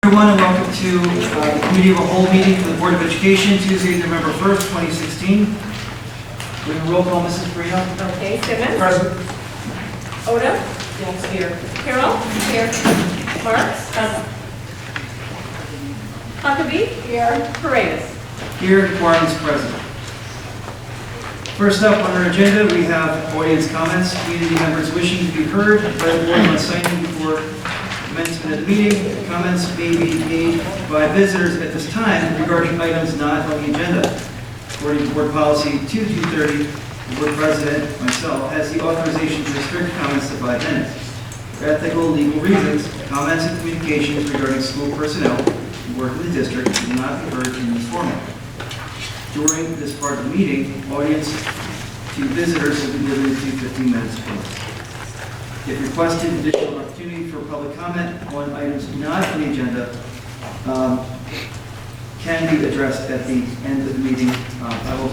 Everyone, and welcome to the Committee of a Whole meeting for the Board of Education, Tuesday, November 1st, 2016. We're going to roll call Mrs. Perino. Okay, Simmons? Present. Oda? Yes, here. Carroll? Here. Marks? Present. Huckabee? Here. Paredes? Here, quorum is present. First up on our agenda, we have audience comments. Community members wishing to be heard by the board must sign in before commencement of the meeting. Comments may be made by visitors at this time regarding items not on the agenda. According to Board Policy 2230, the Board President, myself, has the authorization to restrict comments to 5 minutes. For ethical and legal reasons, comments and communications regarding school personnel who work in the district will not be heard in this format. During this part of the meeting, audience to visitors will be limited to 15 minutes plus. If requested, additional opportunity for public comment on items not on the agenda can be addressed at the end of the meeting. I will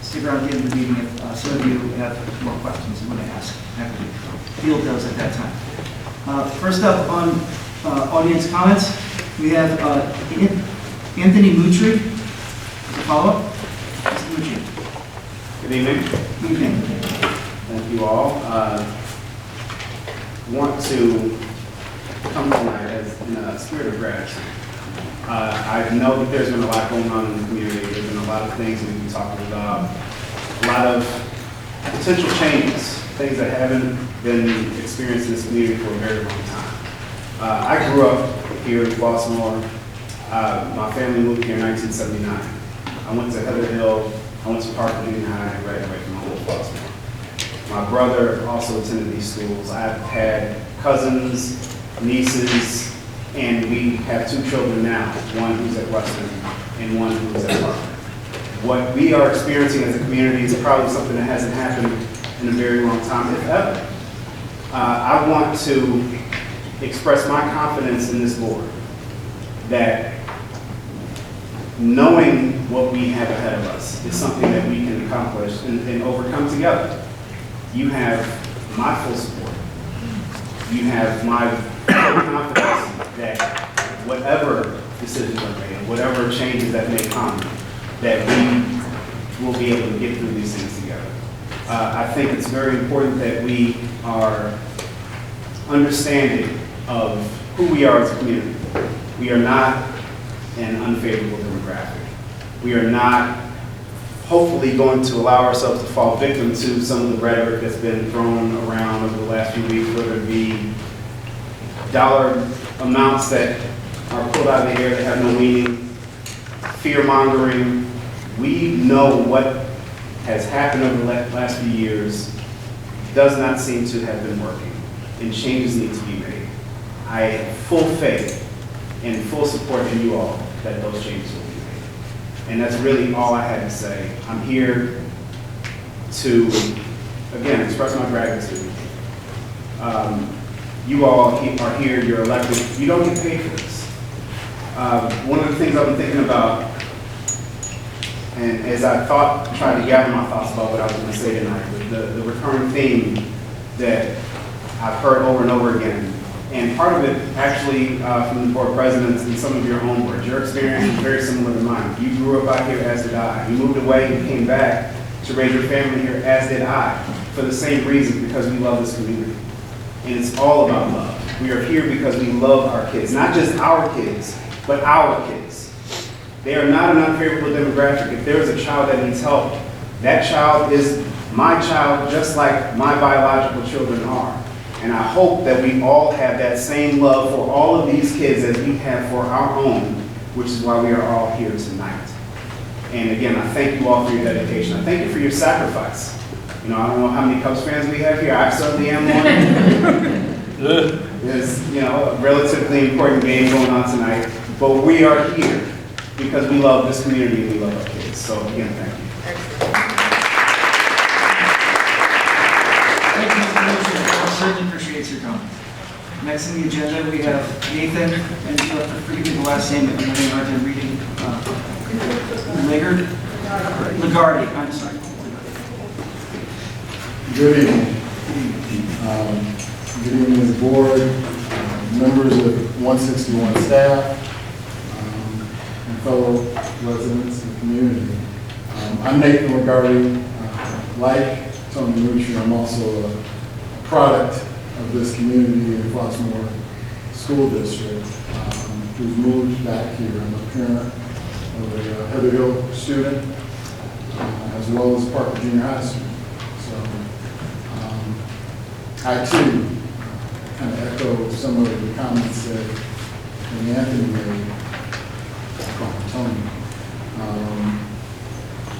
stick around at the end of the meeting if some of you have more questions you want to ask after the field those at that time. First up on audience comments, we have Anthony Mutri. As a follow-up, Mr. Mutri. Good evening. Good evening. Thank you all. Want to come tonight as in a spirit of gratitude. I know that there's been a lot going on in the community. There's been a lot of things that we've been talking about, a lot of potential changes, things that haven't been experienced in this community for a very long time. I grew up here in Baltimore. My family moved here in 1979. I went to Heather Hill, I went to Parker Junior High, and graduated from Old Baltimore. My brother also attended these schools. I've had cousins, nieces, and we have 2 children now, one who's at Western and one who's at Parker. What we are experiencing as a community is probably something that hasn't happened in a very long time, if ever. I want to express my confidence in this board that knowing what we have ahead of us is something that we can accomplish and overcome together. You have my full support. You have my full confidence that whatever decisions are made, whatever changes that may come, that we will be able to get through these things together. I think it's very important that we are understanding of who we are as a community. We are not an unfavorable demographic. We are not hopefully going to allow ourselves to fall victim to some of the rhetoric that's been thrown around over the last few weeks, whether it be dollar amounts that are pulled out of the air that have no meaning, fear-mongering. We know what has happened over the last few years does not seem to have been working, and changes need to be made. I have full faith and full support in you all that those changes will be made. And that's really all I had to say. I'm here to, again, express my gratitude. You all are here, you're elected. You don't get paid for this. One of the things I've been thinking about, and as I tried to gather my thoughts about what I was going to say tonight, the recurring theme that I've heard over and over again, and part of it actually from the board presidents and some of your own words. Your experience is very similar to mine. You grew up out here, as did I. You moved away and came back to raise your family here, as did I, for the same reason, because we love this community. And it's all about love. We are here because we love our kids, not just our kids, but our kids. They are not an unfavorable demographic. If there is a child that needs help, that child is my child, just like my biological children are. And I hope that we all have that same love for all of these kids as we have for our own, which is why we are all here tonight. And again, I thank you all for your dedication. I thank you for your sacrifice. You know, I don't know how many Cubs fans we have here. I certainly am one. There's, a relatively important game going on tonight. But we are here because we love this community and we love our kids. So again, thank you. Certainly appreciates your comments. Next on the agenda, we have Nathan, and you'll have to forgive me the last name, I'm having a hard time reading. Lagarde, I'm sorry. Good evening. Good evening to the board, members of 161 staff, fellow residents and community. I'm Nathan Lagarde. Like Tony Nucci, I'm also a product of this community in Flossmoor School District, who's moved back here. I'm a parent of a Heather Hill student, as well as Parker Junior High student. So I too kind of echo some of the comments that Anthony made, Tony.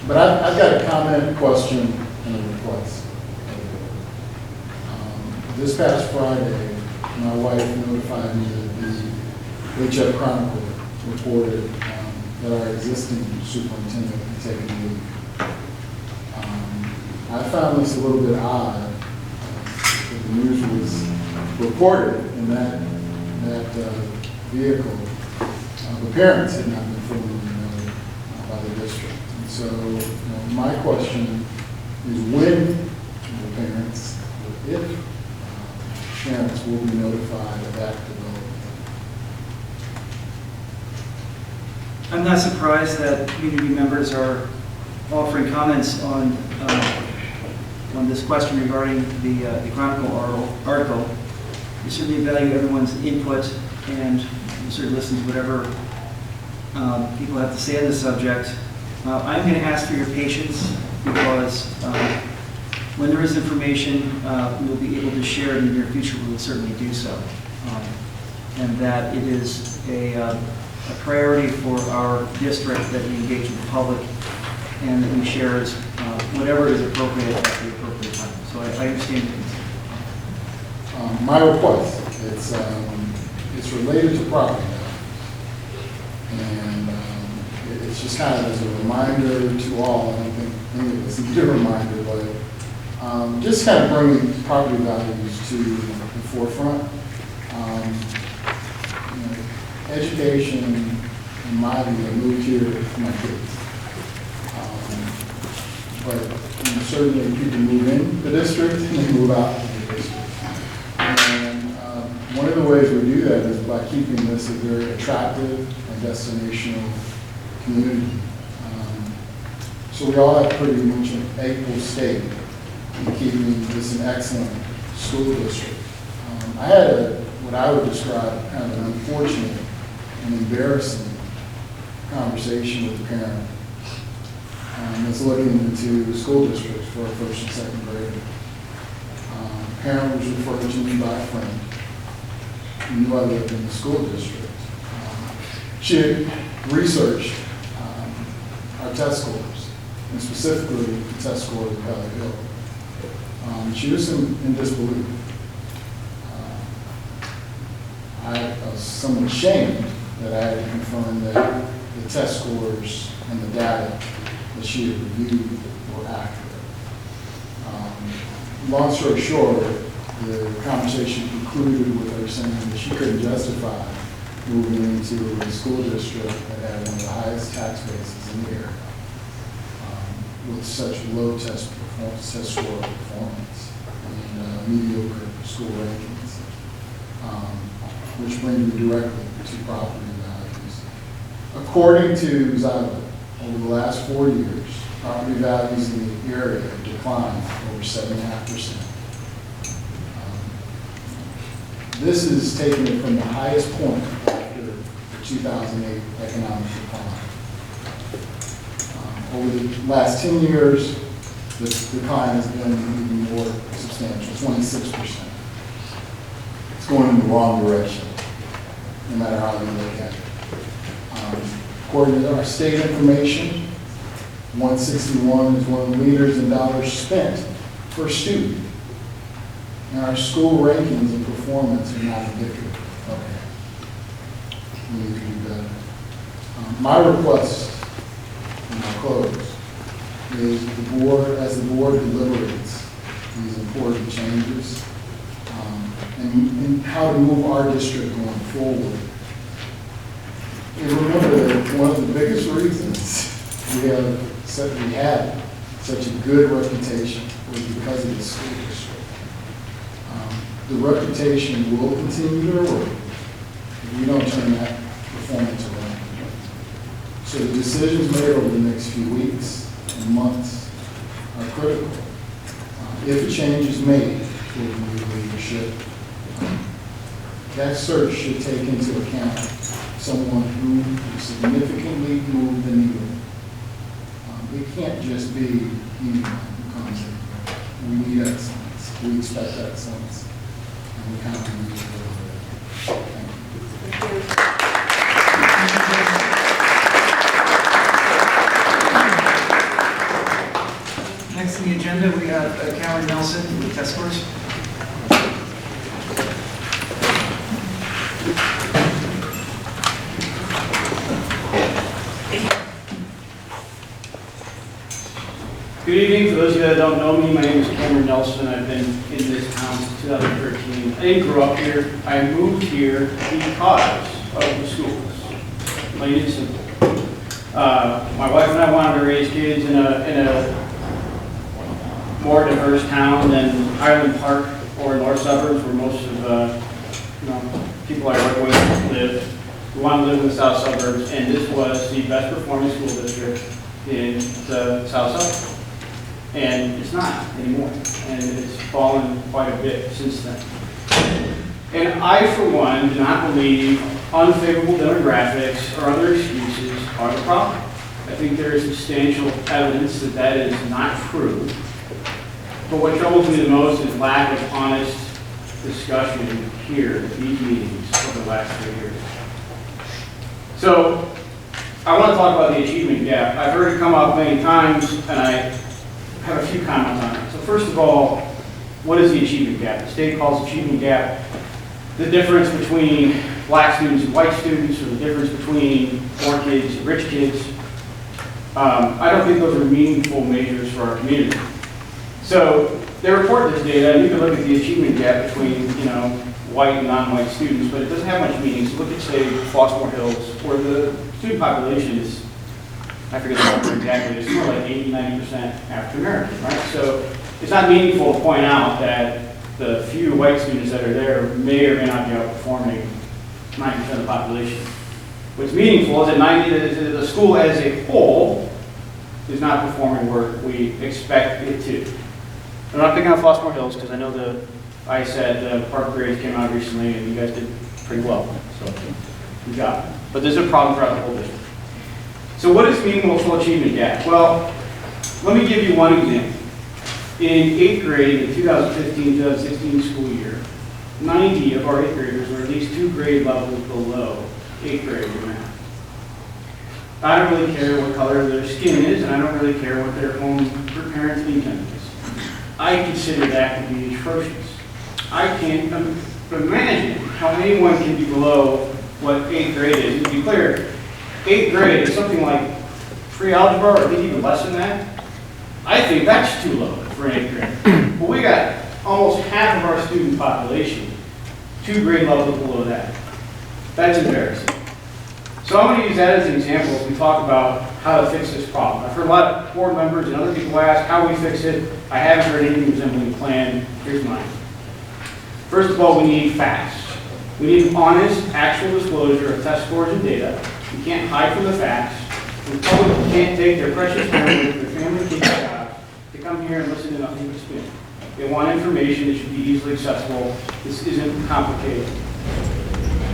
But I've got a comment, question, and a request. This past Friday, my wife notified me that the HF Chronicle reported that our existing superintendent had taken leave. I found this a little bit odd that the news was reported in that vehicle. The parents had not been formally noted by the district. And so my question is when the parents, or if parents will be notified of that development. I'm not surprised that community members are offering comments on this question regarding the Chronicle article. We certainly value everyone's input, and we certainly listen to whatever people have to say on the subject. I'm going to ask for your patience because when there is information we'll be able to share it in the near future, we will certainly do so. And that it is a priority for our district that we engage with the public and that we share whatever is appropriate at the appropriate time. So I understand your concern. My request, it's related to property value. And it's just kind of as a reminder to all, I don't think any of us need a reminder, but just kind of bringing property values to the forefront. Education, in my view, I moved here for my kids. But certainly people move in the district and they move out of the district. And one of the ways we do that is by keeping this a very attractive and destinational community. So we all have pretty much an equal stake in keeping this an excellent school district. I had what I would describe kind of an unfortunate and embarrassing conversation with a parent that's looking into school districts for a first and second grader. Parent was referred to me by a friend who knew I lived in the school district. She had researched our test scores, and specifically the test score of Heather Hill. She was in disbelief. I was somewhat ashamed that I had to confirm that the test scores and the data that she had reviewed were accurate. Long story short, the conversation concluded with her saying that she couldn't justify moving into a school district that had one of the highest tax bases in the area with such low test score performance and mediocre school rankings, which brings me directly to property values. According to Zyla, over the last 4 years, property values in the area have declined over 7.5%. This is taken it from the highest point after the 2008 economic decline. Over the last 10 years, the decline has been even more substantial, 26%. It's going in the wrong direction, no matter how you look at it. According to our state information, 161 is one of the leaders in dollars spent per student. And our school rankings and performance are not indicative of that. We need to do better. My request, and I'll close, is the board, as the board deliberates these important changes, and how to move our district going forward. And remember that one of the biggest reasons we had such a good reputation was because of the school district. The reputation will continue to erode if we don't turn that performance around. So the decisions made over the next few weeks and months are critical. If a change is made for the new leadership, that search should take into account someone who significantly moved the needle. It can't just be anyone who comes in. We need excellence. We expect excellence. And we kind of need to deliver it. Thank you. Next on the agenda, we have Cameron Nelson with test scores. Good evening. For those of you that don't know me, my name is Cameron Nelson. I've been in this town since 2013. I didn't grow up here. I moved here because of the schools. Plain and simple. My wife and I wanted to raise kids in a more diverse town than Highland Park or North Suburbs, where most of people I work with live. We want to live in the South Suburbs, and this was the best performing school district in the South Suburbs. And it's not anymore, and it's fallen quite a bit since then. And I, for one, do not believe unfavorable demographics or other excuses are the problem. I think there is substantial evidence that that is not true. But what troubles me the most is lack of honest discussion here at these meetings over the last 3 years. So I want to talk about the achievement gap. I've heard it come up many times, and I have a few comments on it. So first of all, what is the achievement gap? The state calls achievement gap the difference between black students and white students, or the difference between poor kids and rich kids. I don't think those are meaningful measures for our community. So they report this data, and you can look at the achievement gap between, white and non-white students, but it doesn't have much meaning. So look at, say, Flossmoor Hills, where the student population is, I forget the number exactly, it's more like 80–90% African American, right? So it's not meaningful to point out that the few white students that are there may or may not be outperforming 90% of the population. What's meaningful is that the school as a whole is not performing where we expect it to. I'm not picking on Flossmoor Hills because I know the park grades came out recently and you guys did pretty well, so you got it. But there's a problem throughout the whole district. So what is meaningful achievement gap? Well, let me give you one example. In 8th grade, in the 2015-2016 school year, 90 of our 8th graders were at least 2 grade levels below 8th grade in math. I don't really care what color their skin is, and I don't really care what their parents' income is. I consider that to be atrocious. I can't imagine how anyone can be below what 8th grade is. To be clear, 8th grade is something like pre-algebra, or I think even less than that. I think that's too low for an 8th grade. But we got almost half of our student population 2 grade levels below that. That's embarrassing. So I'm going to use that as an example as we talk about how to fix this problem. I've heard a lot of board members and other people ask how we fix it. I haven't heard anything resembling a plan. Here's mine. First of all, we need facts. We need honest, actual disclosure of test scores and data. We can't hide from the facts. The public can't take their precious time with their family, kids, jobs to come here and listen to nothing but spin. They want information that should be easily accessible. This isn't complicated.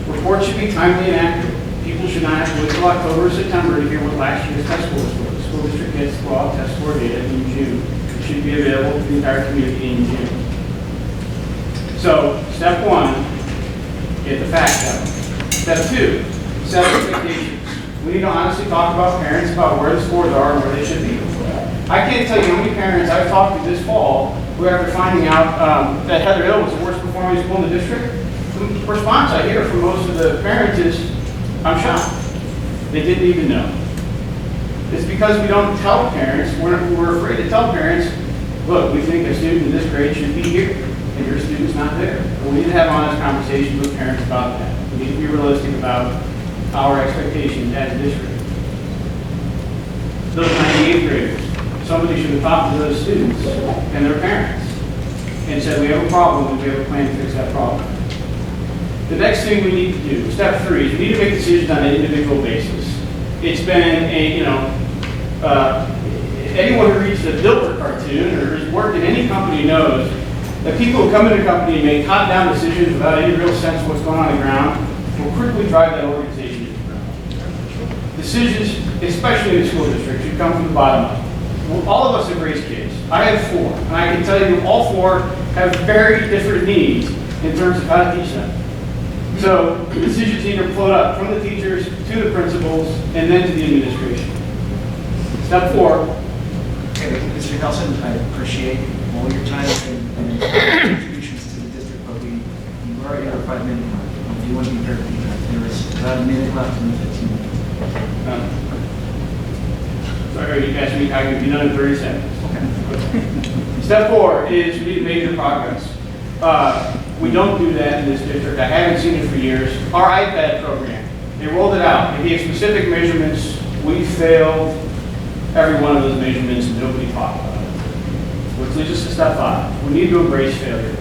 Reports should be timely and accurate. People should not have to wait until October or September to hear what last year's test scores were. The school district gets raw test score data in June. It should be available to the entire community in June. So, step 1, get the facts out. Step 2, set expectations. We need to honestly talk about parents about where the scores are and where they should be. I can't tell you how many parents I've talked to this fall who, after finding out that Heather Hill was the worst performing school in the district, the response I hear from most of the parents is, I'm shocked. They didn't even know. It's because we don't tell parents, we're afraid to tell parents, look, we think a student in this grade should be here, and your student's not there. But we need to have honest conversations with parents about that. We need to be realistic about our expectations as a district. Those 98th graders, somebody should have talked to those students and their parents and said, we have a problem and we have a plan to fix that problem. The next thing we need to do, step 3, is we need to make decisions on an individual basis. It's been anyone who reads the Dilbert cartoon or has worked in any company knows that people who come into a company and make top-down decisions without any real sense of what's going on the ground will quickly drive that organization to the ground. Decisions, especially in the school district, should come from the bottom up. Well, all of us have raised kids. I have 4, and I can tell you all 4 have very different needs in terms of how to teach them. So the decisions need to float up from the teachers to the principals and then to the administration. Step 4. Okay, Mr. Nelson, I appreciate all your time and contributions to the district, but you are at your 5-minute mark. If you want to be fair, there is about a minute left in the 15 minutes. Sorry, you asked me, I can be done in 30 seconds. Okay. Step 4 is we need major progress. We don't do that in this district. I haven't seen it for years. Our iPad program, they rolled it out. They gave specific measurements. We failed every one of those measurements and nobody talked about it. Which leads us to step 5. We need to embrace failure.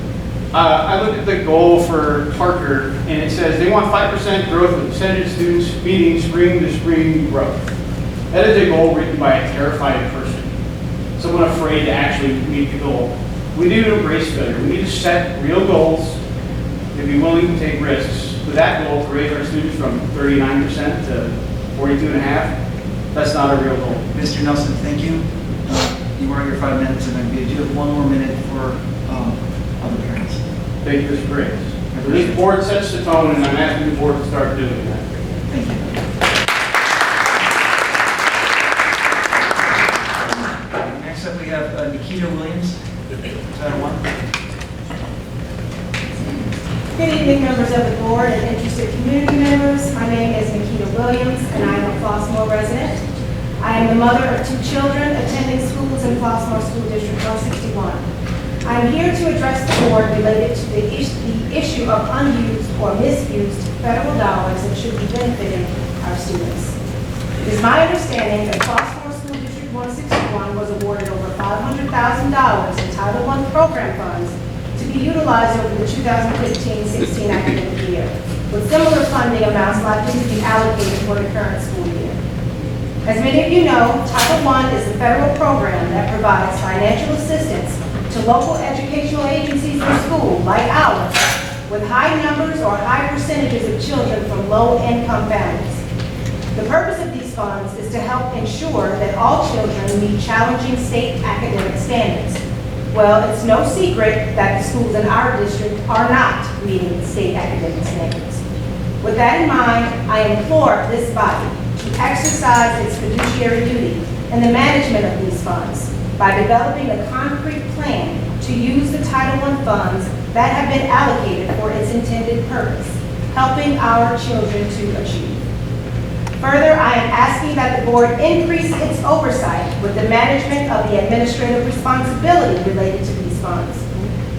I look at the goal for Parker and it says they want 5% growth with percentage of students meeting spring to spring growth. That is a goal written by a terrified person, someone afraid to actually meet the goal. We need to embrace failure. We need to set real goals and be willing to take risks. With that goal, to raise our students from 39% to 42.5%, that's not a real goal. Mr. Nelson, thank you. You are your 5 minutes, and I do have 1 more minute for other parents. Thank you, Mr. Briggs. This board sets the tone, and I'm asking the board to start doing that. Thank you. Next up, we have Nikita Williams, Title I. Good evening, members of the board and interested community members. My name is Nikita Williams, and I am a Flossmoor resident. I am the mother of 2 children attending schools in Flossmoor School District 161. I am here to address the board related to the issue of unused or misused federal dollars that should be benefiting our students. It is my understanding that Flossmoor School District 161 was awarded over $500,000 in Title I program funds to be utilized over the 2015-16 academic year, with similar funding amounts likely to be allocated for the current school year. As many of you know, Title I is a federal program that provides financial assistance to local educational agencies or schools like ours with high numbers or high percentages of children from low-income families. The purpose of these funds is to help ensure that all children meet challenging state academic standards. Well, it's no secret that the schools in our district are not meeting state academic standards. With that in mind, I implore this body to exercise its fiduciary duty in the management of these funds by developing a concrete plan to use the Title I funds that have been allocated for its intended purpose, helping our children to achieve. Further, I am asking that the board increase its oversight with the management of the administrative responsibility related to these funds.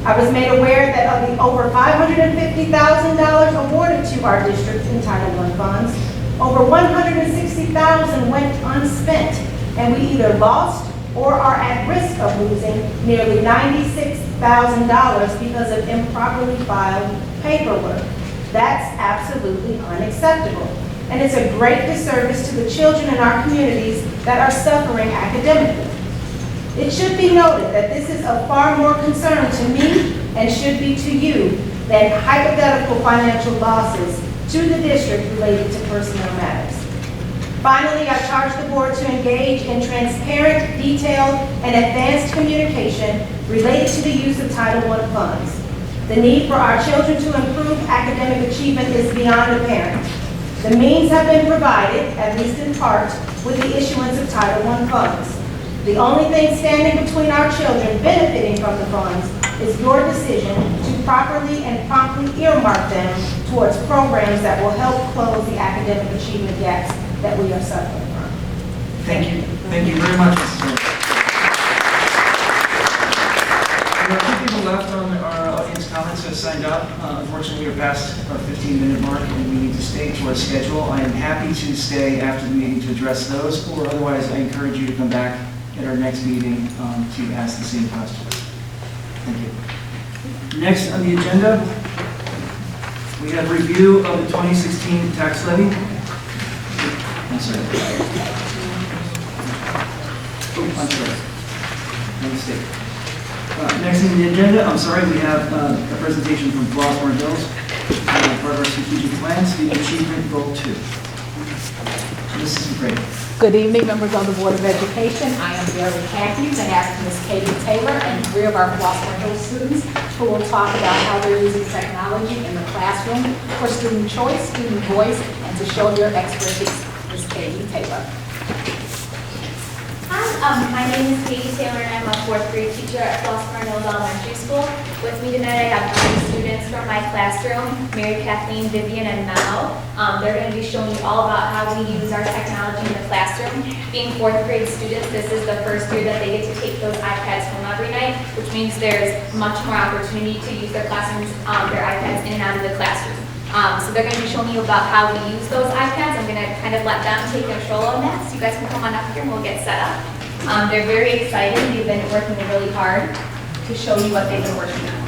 I was made aware that of the over $550,000 awarded to our district in Title I funds, over $160,000 went unspent, and we either lost or are at risk of losing nearly $96,000 because of improperly filed paperwork. That's absolutely unacceptable. And it's a great disservice to the children in our communities that are suffering academically. It should be noted that this is of far more concern to me and should be to you than hypothetical financial losses to the district related to personnel matters. Finally, I charge the board to engage in transparent, detailed, and advanced communication related to the use of Title I funds. The need for our children to improve academic achievement is beyond apparent. The means have been provided, at least in part, with the issuance of Title I funds. The only thing standing between our children benefiting from the funds is your decision to properly and promptly earmark them towards programs that will help close the academic achievement gaps that we are suffering from. Thank you. Thank you very much, Mrs. Smith. There are 2 people left on our audience comments who have signed up. Unfortunately, we are past our 15-minute mark and we need to stay to our schedule. I am happy to stay after the meeting to address those, or otherwise I encourage you to come back at our next meeting to ask the same questions. Thank you. Next on the agenda, we have review of the 2016 tax levy. I'm sorry. Oh, I'm sorry. My mistake. Next on the agenda, I'm sorry, we have a presentation from Flossmoor Hills, part of our strategic plan, student achievement goal 2. Mrs. McCray. Good evening, members of the Board of Education. I am Barry Matthews and ask Ms. Katie Taylor and 3 of our Flossmoor Hills students who will talk about how they're using technology in the classroom for student choice, student voice, and to show their expertise. Ms. Katie Taylor. Hi, my name is Katie Taylor and I'm a 4th grade teacher at Flossmoor Hills Elementary School. With me tonight I have 3 students from my classroom, Mary Kathleen, Vivian, and Mel. They're going to be showing you all about how we use our technology in the classroom. Being 4th grade students, this is the first year that they get to take those iPads home every night, which means there's much more opportunity to use their classrooms, their iPads in and out of the classroom. So they're going to be showing you about how we use those iPads. I'm going to kind of let them take control of that. So you guys can come on up here and we'll get set up. They're very excited. They've been working really hard to show you what they've been working on.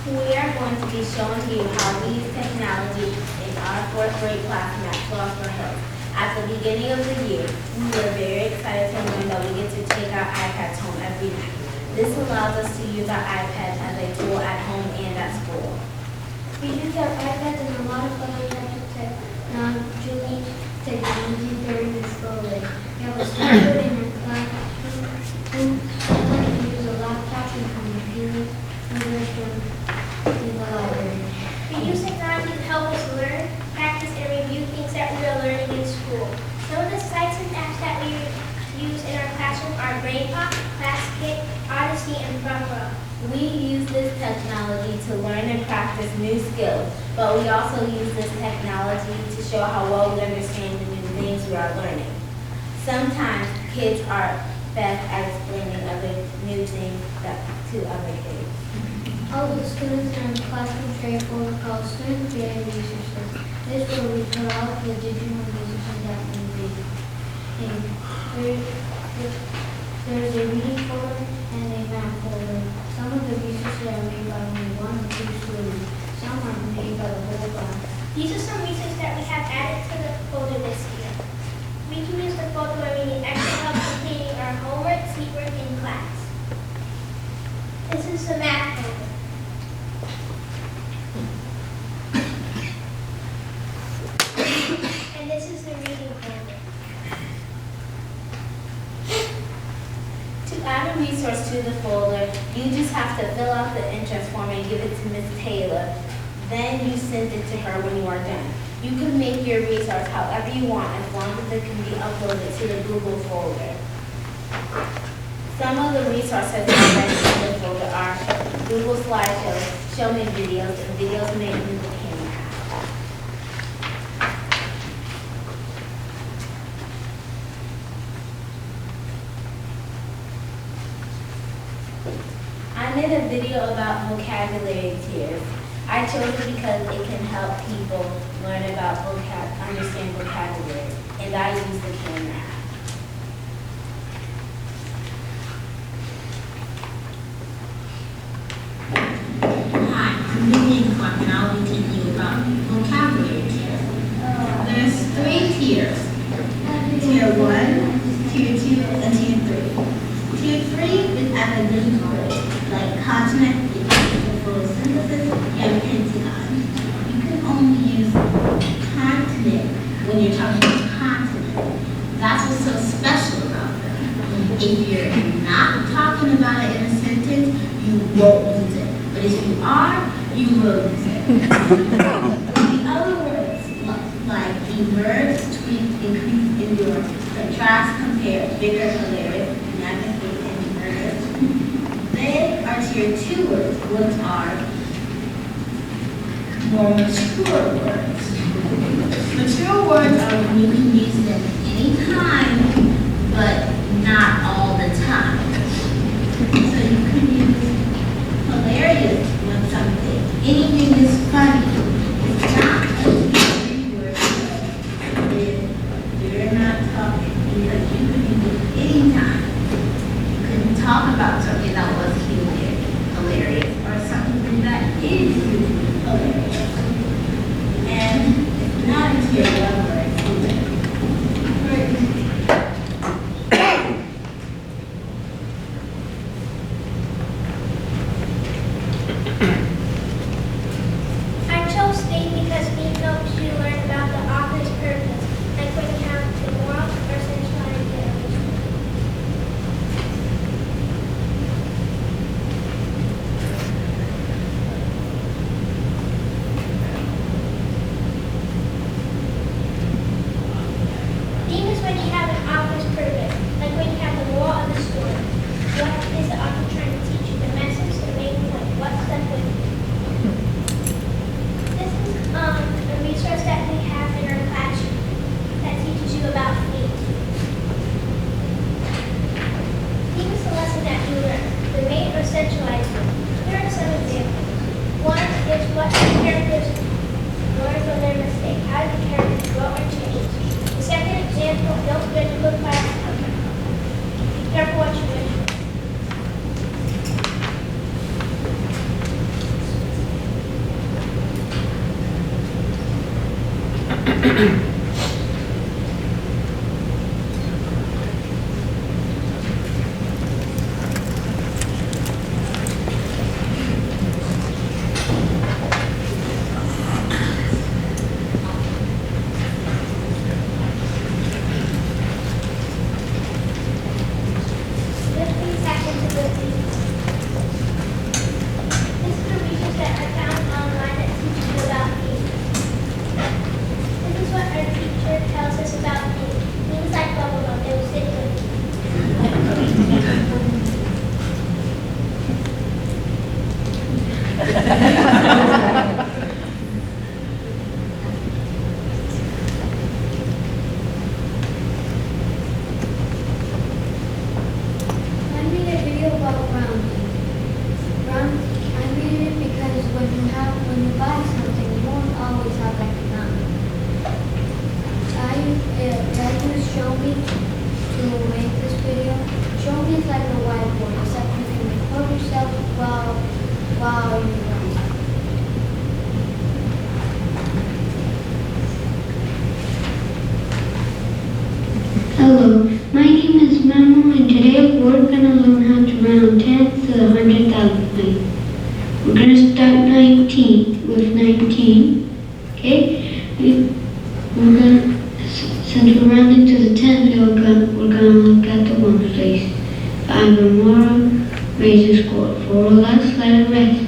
We are going to be showing you how we use technology in our 4th grade classroom at Flossmoor Hills. At the beginning of the year, we were very excited to learn that we get to take our iPads home every night. This allows us to use our iPads as a tool at home and at school. We use our iPads in a lot of other types of technology during the school day. We have a smartboard in our classroom. Sometimes we use a laptop and computer in the library. We use technology to help us learn, practice, and review things that we are learning in school. Some of the sites and apps that we use in our classroom are BrainPop, ClassKit, Odyssey, and FrogRow. We use this technology to learn and practice new skills, but we also use this technology to show how well we understand the new things we are learning. Sometimes kids are best at explaining other new things to other kids. All the students in the classroom share a folder called Student Data Resources. This is where we put all the digital resources that we need. There's a reading folder and a math folder. Some of the resources are made by only 1 or 2 students. Some are made by the whole class. These are some resources that we have added to the folder this year. We can use the folder when we need extra help completing our homework, sleepwork in class. This is the math folder. And this is the reading folder. To add a resource to the folder, you just have to fill out the interest form and give it to Ms. Taylor. Then you send it to her when you are done. You can make your resource however you want as long as it can be uploaded to the Google folder. Some of the resources already in the folder are Google Slideshows, Show Me Videos, and videos made in the camera app. I made a video about vocabulary tiers. I chose it because it can help people learn about understand vocabulary, and I use the camera app. Hi, I'm Vivian Clark, and I'll be teaching you about vocabulary tiers. There's 3 tiers. Tier 1, Tier 2, and Tier 3. Tier 3 is academic words like continent, photosynthesis, and pentagon. You can only use continent when you're talking about continent. That's what's so special about them. If you're not talking about it in a sentence, you won't use it. But if you are, you will use it. The other words, like emerge, tweak, increase, endure, contrast, compare, bigger, hilarious, magnify, and emerge. Then are tier 2 words, which are more mature words. Mature words are when you can use them anytime, but not all the time. So you can use hilarious when something, anything is funny. It's not a 3 word if you're not talking, because you can use it anytime. You can talk about something that was hilarious or something that I chose state because it helps you learn about the author's purpose, like when you have the moral or sensuality of the school. Theme is when you have an author's purpose, like when you have the moral of the story. What is the author trying to teach you? The message, the main point, what stuck with you? This is a resource that we have in our classroom that teaches you about faith. Theme is the lesson that you learn, the main or centralized one. Here are some examples. One is what the characters learn from their mistake. How do the characters grow or change? The second example, don't judge a book by its cover. Be careful what you wish for. Good things happen to good things. This is a resource that I found online that teaches you about things. This is what our teacher tells us about things. Things like bubblegum, they will stick with you. I made a video about grounding. I made it because when you buy something, you won't always have like a ground. I used Shomi to make this video. Shomi is like a whiteboard, except you can record yourself while you ground. Hello, my name is Memo, and today we're going to learn how to round 10 to the 100,000 place. We're going to start 19 with 19, okay? We're going to, since we're rounding to the 10th, we're going to look at the ones place. 5 or more, raise the score. 4 or less, let it rest.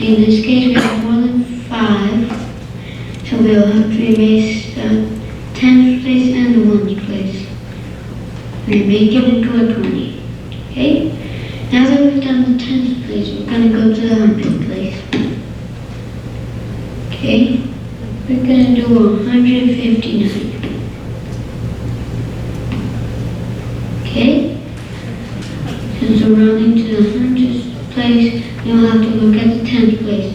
In this case, we have more than 5, so we'll have to erase the 10th place and the 1st place. We make it into a 20. Okay? Now that we've done the 10th place, we're going to go to the 100th place. Okay? We're going to do 159. Okay? Since we're rounding to the 100th place, you'll have to look at the 10th place.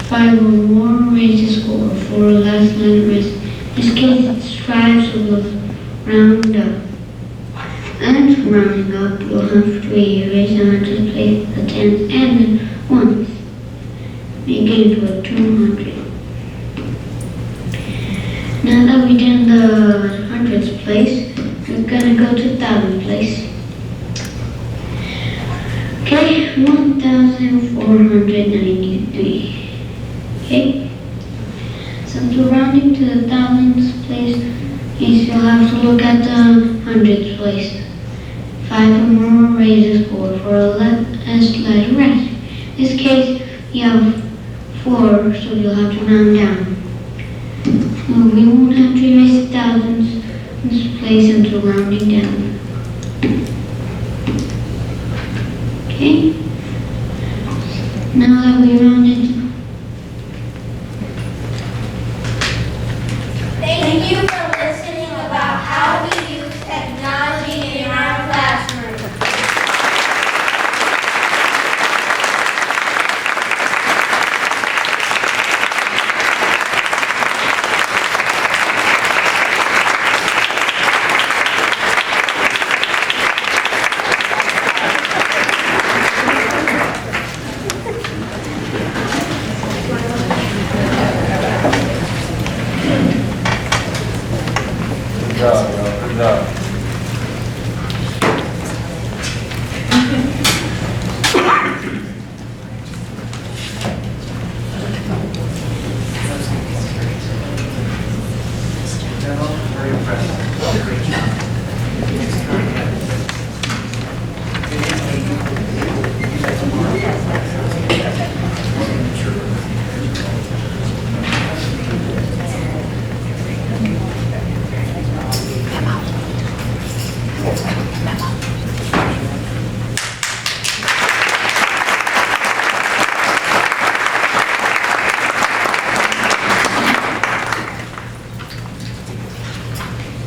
5 or more, raise the score. 4 or less, let it rest. In this case, it's 5, so we'll round up. And from rounding up, you'll have to erase the 100th place, the 10th, and the 1st. Make it into a 200. Now that we've done the 100th place, we're going to go to 1,000th place. Okay, 1,493. Okay? Since we're rounding to the 1,000th place, you'll have to look at the 100th place. 5 or more, raise the score. 4 or less, let it rest. In this case, you have 4, so you'll have to round down. We won't have to erase the thousands in this place until rounding down. Okay? Now that we rounded, Thank you for listening about how we use technology in our classroom.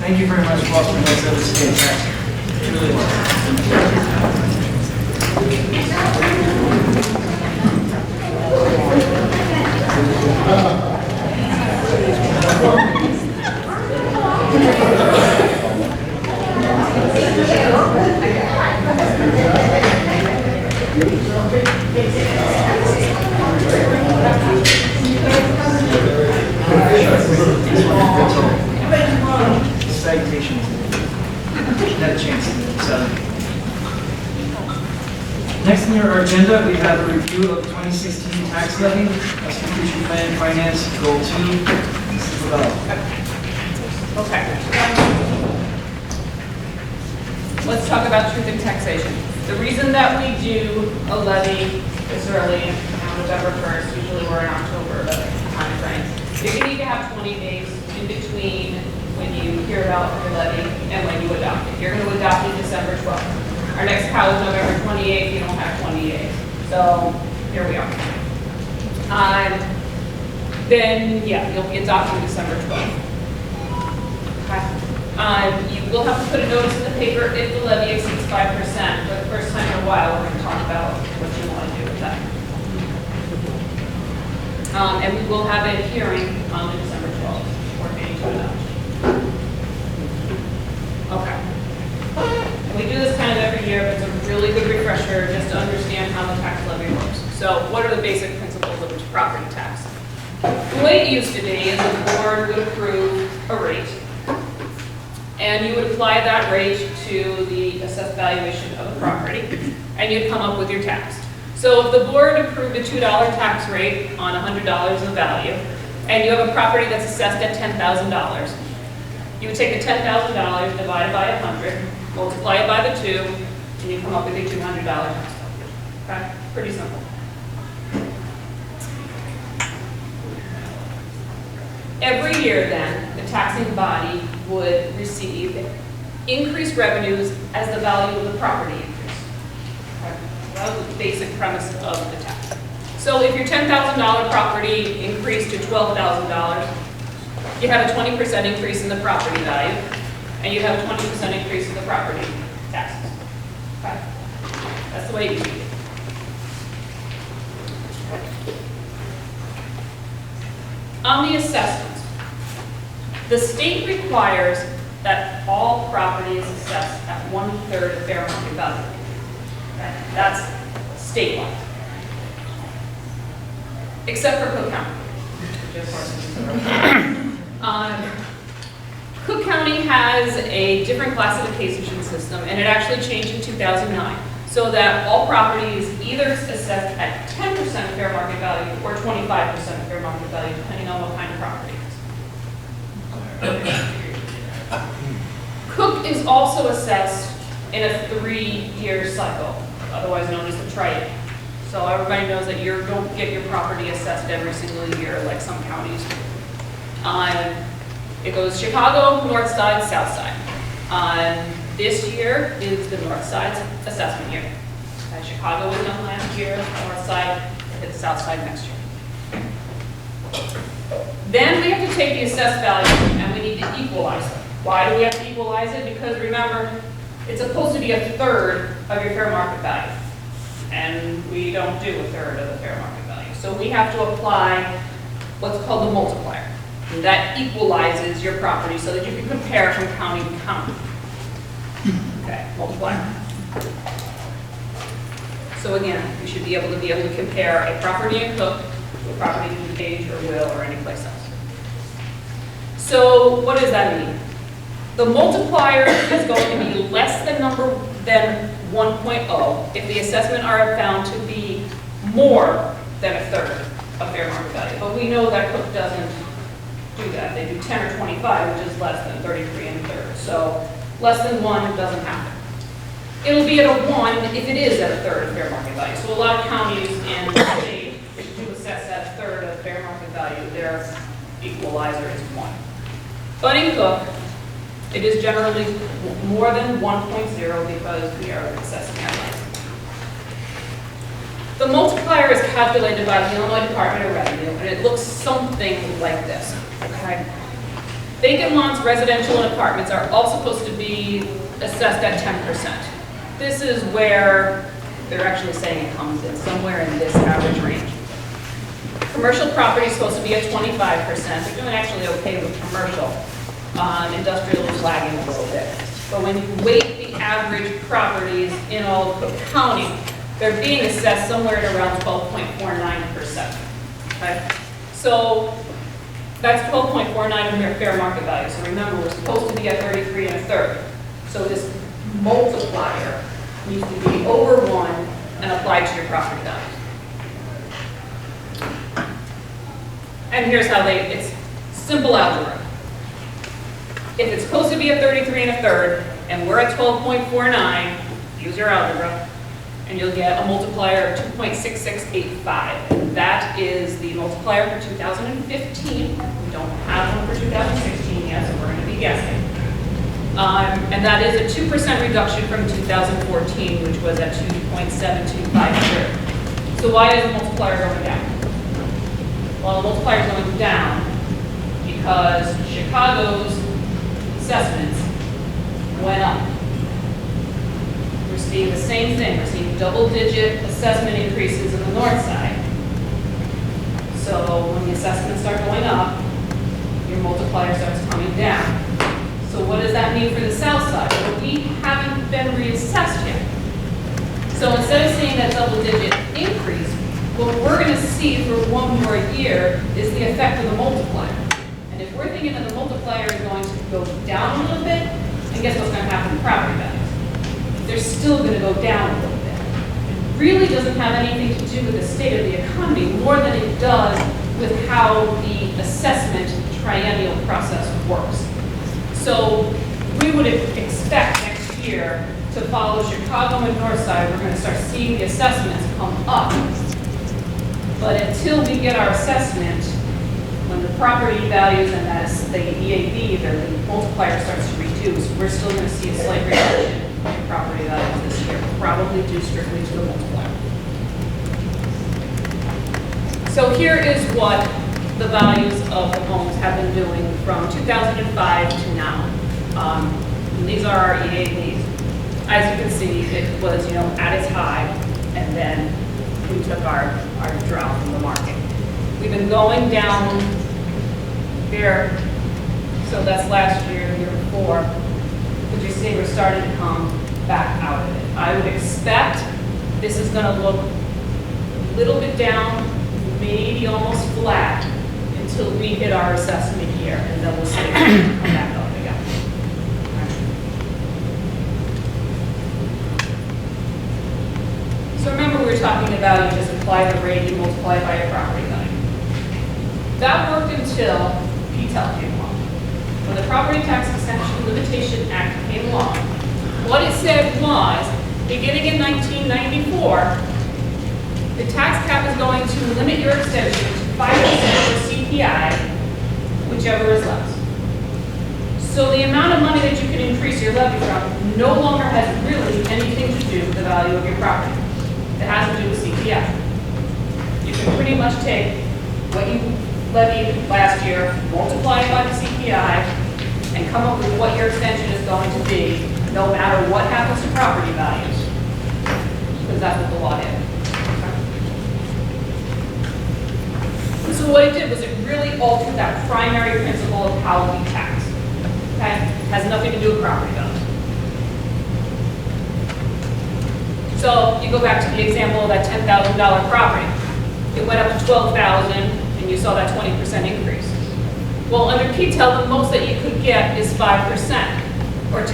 Thank you very much, Flossmoor Hills State Tax. Truly Citations. Had a chance to. Next on our agenda, we have a review of 2016 tax levy, execution plan, finance, goal 2. Mrs. Lavelle. Okay. Let's talk about truth in taxation. The reason that we do a levy this early, on November 1st, usually we're in October, but time frame, you're gonna need to have 20 days in between when you hear about your levy and when you adopt it. You're gonna adopt it December 12th. Our next cow is November 28th, you don't have 20 days. So, here we are. Then, yeah, you'll be adopting December 12th. Okay. You will have to put a notice in the paper if the levy exceeds 5%. For the first time in a while, we're going to talk about what you want to do with that. And we will have a hearing on December 12th, for meeting to adopt. Okay. We do this kind of every year, but it's a really good refresher just to understand how the tax levy works. So what are the basic principles of property tax? The way it used to be is the board would approve a rate, and you would apply that rate to the assessed valuation of the property, and you'd come up with your tax. So if the board approved a $2 tax rate on $100 of value, and you have a property that's assessed at $10,000, you would take the $10,000 divided by 100, multiply it by the 2, and you come up with a $200 tax bill. Okay? Pretty simple. Every year then, the taxing body would receive increased revenues as the value of the property increased. Okay? That was the basic premise of the tax. So if your $10,000 property increased to $12,000, you have a 20% increase in the property value, and you have a 20% increase in the property taxes. Okay? That's the way you do it. On the assessments, the state requires that all property is assessed at 1/3 of fair market value. Okay? That's statewide. Except for Cook County, which of course is Cook County has a different classification system, and it actually changed in 2009, so that all property is either assessed at 10% of fair market value or 25% of fair market value, depending on what kind of property it is. Cook is also assessed in a 3-year cycle, otherwise known as the triennial. So everybody knows that you don't get your property assessed every single year like some counties do. It goes Chicago, north side, south side. This year is the north side's assessment year. Chicago was done last year, north side, hit the south side next year. Then we have to take the assessed value and we need to equalize it. Why do we have to equalize it? Because remember, it's supposed to be 1/3 of your fair market value. And we don't do 1/3 of the fair market value. So we have to apply what's called the multiplier. And that equalizes your property so that you can compare from county to county. Okay, multiplier. So again, you should be able to compare a property in Cook to a property in DuPage or Will or any place else. So what does that mean? The multiplier is going to be less than 1.0 if the assessment are found to be more than 1/3 of fair market value. But we know that Cook doesn't do that. They do 10 or 25, which is less than 33 1/3. So less than 1 doesn't happen. It'll be at a 1 if it is at 1/3 of fair market value. So a lot of counties in the state do assess at 1/3 of fair market value. Their equalizer is 1. But in Cook, it is generally more than 1.0 because we are assessing at less. The multiplier is calculated by the Illinois Department of Revenue, and it looks something like this. Okay? Vacant lots, residential and apartments are all supposed to be assessed at 10%. This is where they're actually saying it comes in, somewhere in this average range. Commercial property is supposed to be at 25%. They're doing actually okay with commercial. Industrial is lagging a little bit. But when you weight the average properties in all of Cook County, they're being assessed somewhere at around 12.49%. Okay? So that's 12.49 of their fair market value. So remember, we're supposed to be at 33 1/3. So this multiplier needs to be over 1 and applied to your property value. And here's how it's simple algebra. If it's supposed to be at 33 1/3 and we're at 12.49, use your algebra, and you'll get a multiplier of 2.6685. And that is the multiplier for 2015. We don't have one for 2016 yet, so we're going to be guessing. And that is a 2% reduction from 2014, which was at 2.7253. So why is the multiplier going down? Well, the multiplier is going down because Chicago's assessments went up. We're seeing the same thing. We're seeing double-digit assessment increases in the north side. So when the assessments start going up, your multiplier starts coming down. So what does that mean for the south side? Well, we haven't been reassessed yet. So instead of seeing that double-digit increase, what we're going to see for one more year is the effect of the multiplier. And if we're thinking that the multiplier is going to go down a little bit, and guess what's going to happen to property values? They're still going to go down a little bit. It really doesn't have anything to do with the state of the economy more than it does with how the assessment triennial process works. So we would expect next year to follow Chicago and Northside, we're going to start seeing the assessments come up. But until we get our assessment, when the property values and that's the EAV, the multiplier starts to reduce, we're still going to see a slight reduction in property values this year, probably due strictly to the multiplier. So here is what the values of the homes have been doing from 2005 to now. And these are our EAVs. As you can see, it was, at its high, and then we took our drop from the market. We've been going down here, so that's last year, the year before, but you see we're starting to come back out of it. I would expect this is going to look a little bit down, maybe almost flat, until we hit our assessment year, and then we'll see it come back up again. So remember, we were talking about you just apply the rate, you multiply it by your property value. That worked until PTEL came along. When the Property Tax Extension Limitation Act came along, what it said was, beginning in 1994, the tax cap is going to limit your extension to 5% for CPI, whichever is less. So the amount of money that you can increase your levy from no longer has really anything to do with the value of your property. It has to do with CPI. You can pretty much take what you levied last year, multiply it by the CPI, and come up with what your extension is going to be, no matter what happens to property values, because that's what the law did. So what it did was it really altered that primary principle of how we tax. Okay? Has nothing to do with property values. So you go back to the example of that $10,000 property. It went up to $12,000 and you saw that 20% increase. Well, under PTEL, the most that you could get is 5% or $210.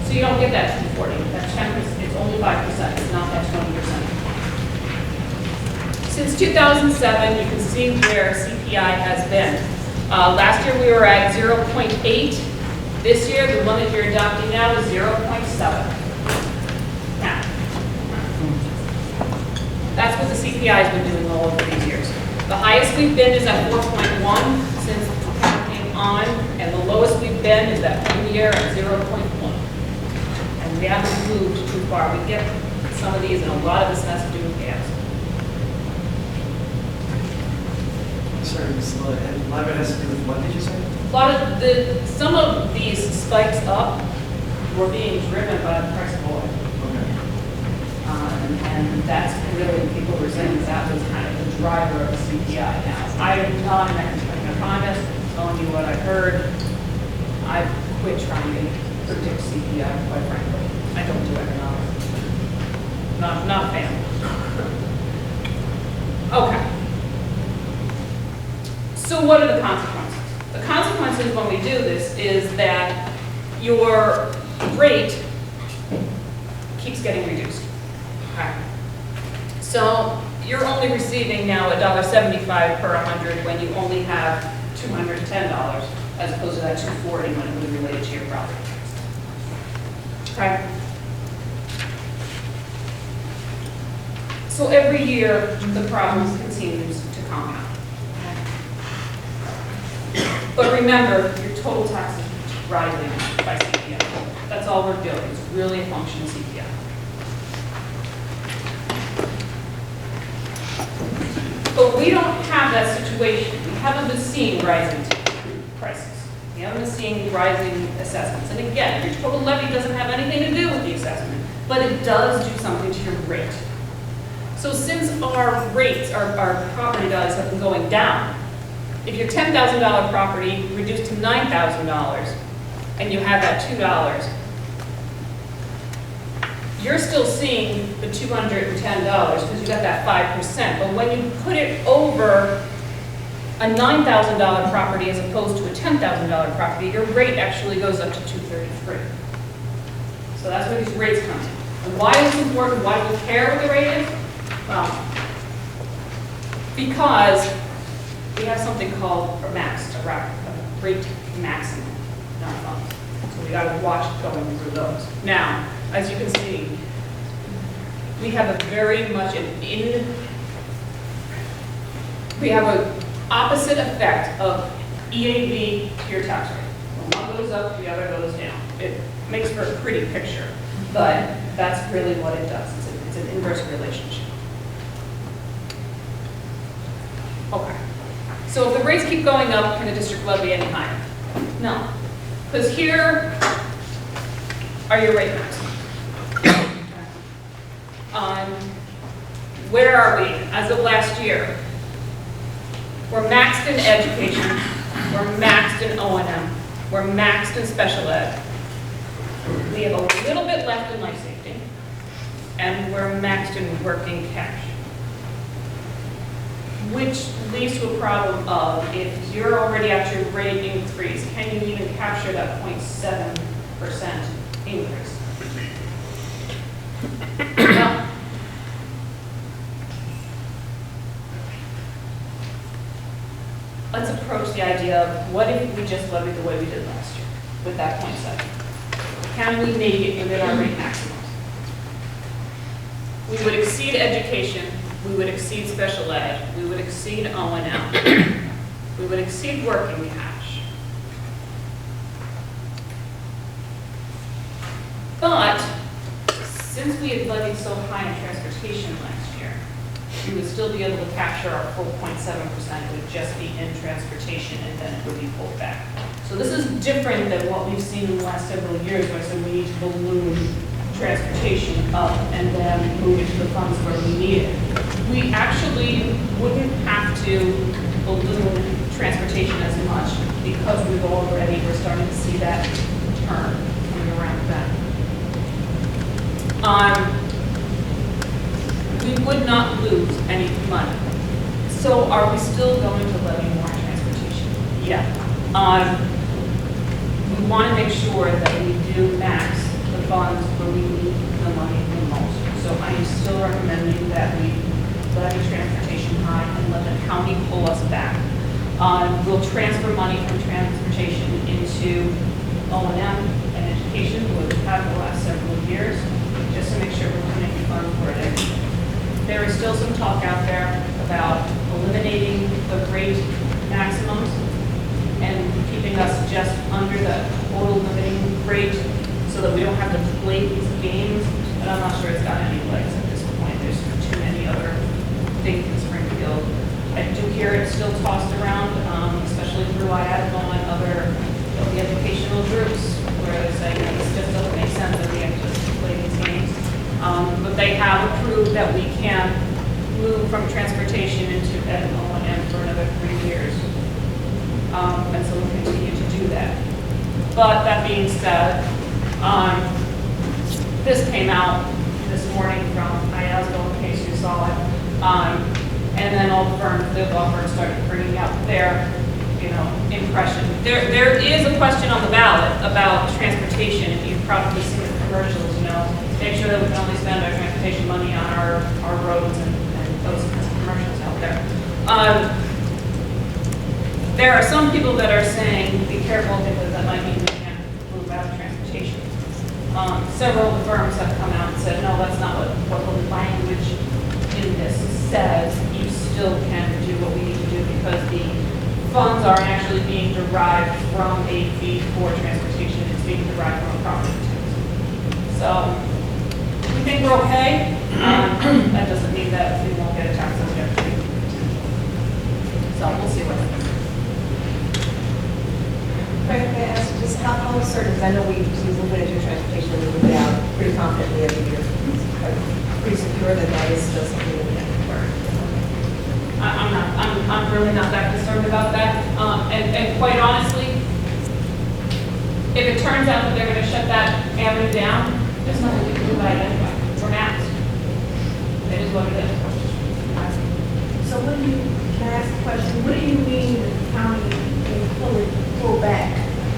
So you don't get that 240. That's 10%. It's only 5%. It's not that 20%. Since 2007, you can see where CPI has been. Last year we were at 0.8. This year, the one that you're adopting now is 0.7. Now, that's what the CPI has been doing all over these years. The highest we've been is at 4.1 since the cap came on, and the lowest we've been is that 1 year at 0.1. And we haven't moved too far. We get some of these, and a lot of this has to do with gas. sorry, a lot of it has to do with what did you say? Some of these spikes up were being driven by the price of oil. Okay. And that's really, people were saying that was kind of the driver of the CPI. Now, I am not an economist, I'm telling you what I heard. I've quit trying to predict CPI, quite frankly. I don't do economics. Not a fan. Okay. So what are the consequences? The consequences when we do this is that your rate keeps getting reduced. Okay. So you're only receiving now $1.75 per 100 when you only have $210 as opposed to that $240 when it was related to your property tax. Okay. So every year the problem continues to compound. But remember, your total tax is rising by CPI. That's all we're doing. It's really a function of CPI. But we don't have that situation. We haven't been seeing rising prices. We haven't been seeing rising assessments. And again, your total levy doesn't have anything to do with the assessment, but it does do something to your rate. So since our rates, our property values have been going down, if your $10,000 property reduced to $9,000 and you have that $2, you're still seeing the $210 because you got that 5%. But when you put it over a $9,000 property as opposed to a $10,000 property, your rate actually goes up to $233. So that's where these rates come in. And why is it important? Why do we care what the rate is? Well, because we have something called a rate maximum in our funds. So we got to watch going through those. Now, as you can see, we have a very much we have an opposite effect of EAV to your tax rate. When one goes up, the other goes down. It makes for a pretty picture, but that's really what it does. It's an inverse relationship. Okay. So if the rates keep going up, can the district levy any higher? No. Because here are your rate maps. Where are we as of last year? We're maxed in education, we're maxed in O&M, we're maxed in special ed. We have a little bit left in life safety, and we're maxed in working cash. Which leads to a problem of, if you're already at your rate increase, can you even capture that 0.7% increase? No. Let's approach the idea of, what if we just levied the way we did last year, with that 0.7? Can we make it within our rate maximum? We would exceed education, we would exceed special ed, we would exceed O&M, we would exceed working cash. But since we had levied so high in transportation last year, we would still be able to capture our full 0.7%. It would just be in transportation, and then it would be pulled back. So this is different than what we've seen in the last several years, where I said we need to balloon transportation up and then move it to the funds where we need it. We actually wouldn't have to balloon transportation as much because we're starting to see that turn coming around back. We would not lose any money. So are we still going to levy more transportation? Yeah. We want to make sure that we do max the funds where we need the money the most. So I am still recommending that we levy transportation high and let the county pull us back. We'll transfer money from transportation into O&M and education, what we've had the last several years, just to make sure we're making funds where it is. There is still some talk out there about eliminating the rate maximums and keeping us just under the total limiting rate so that we don't have to play these games, but I'm not sure it's got any legs at this point. There's too many other things in Springfield. I do hear it still tossed around, especially through IADMO and other of the educational groups, where they say, you know, this just doesn't make sense that we have to play these games. But they have approved that we can move from transportation into Ed and O&M for another 3 years. And so we'll continue to do that. But that being said, this came out this morning from IASBO, in case you saw it. And then all the firms, the law firms started bringing out their, you know, impression. There is a question on the ballot about transportation, and you've probably seen the commercials, you know, make sure that we can only spend our transportation money on our roads and those kinds of commercials out there. There are some people that are saying, be careful, because that might mean we can't move out of transportation. Several of the firms have come out and said, no, that's not what the language in this says. You still can do what we need to do, because the funds aren't actually being derived from a fee for transportation. It's being derived from a property tax. So we think we're okay. That doesn't mean that we won't get a tax objection. So we'll see what happens. Frank, may I ask just how certain, because I know we use a little bit of your transportation, we move it out pretty confidently every year. Are you pretty secure that that is still something that we have to learn? I'm really not that concerned about that. And quite honestly, if it turns out that they're going to shut that avenue down, there's nothing we can do about it anyway. We're not. It is what it is. So what do you, can I ask a question? What do you mean that the county can pull back?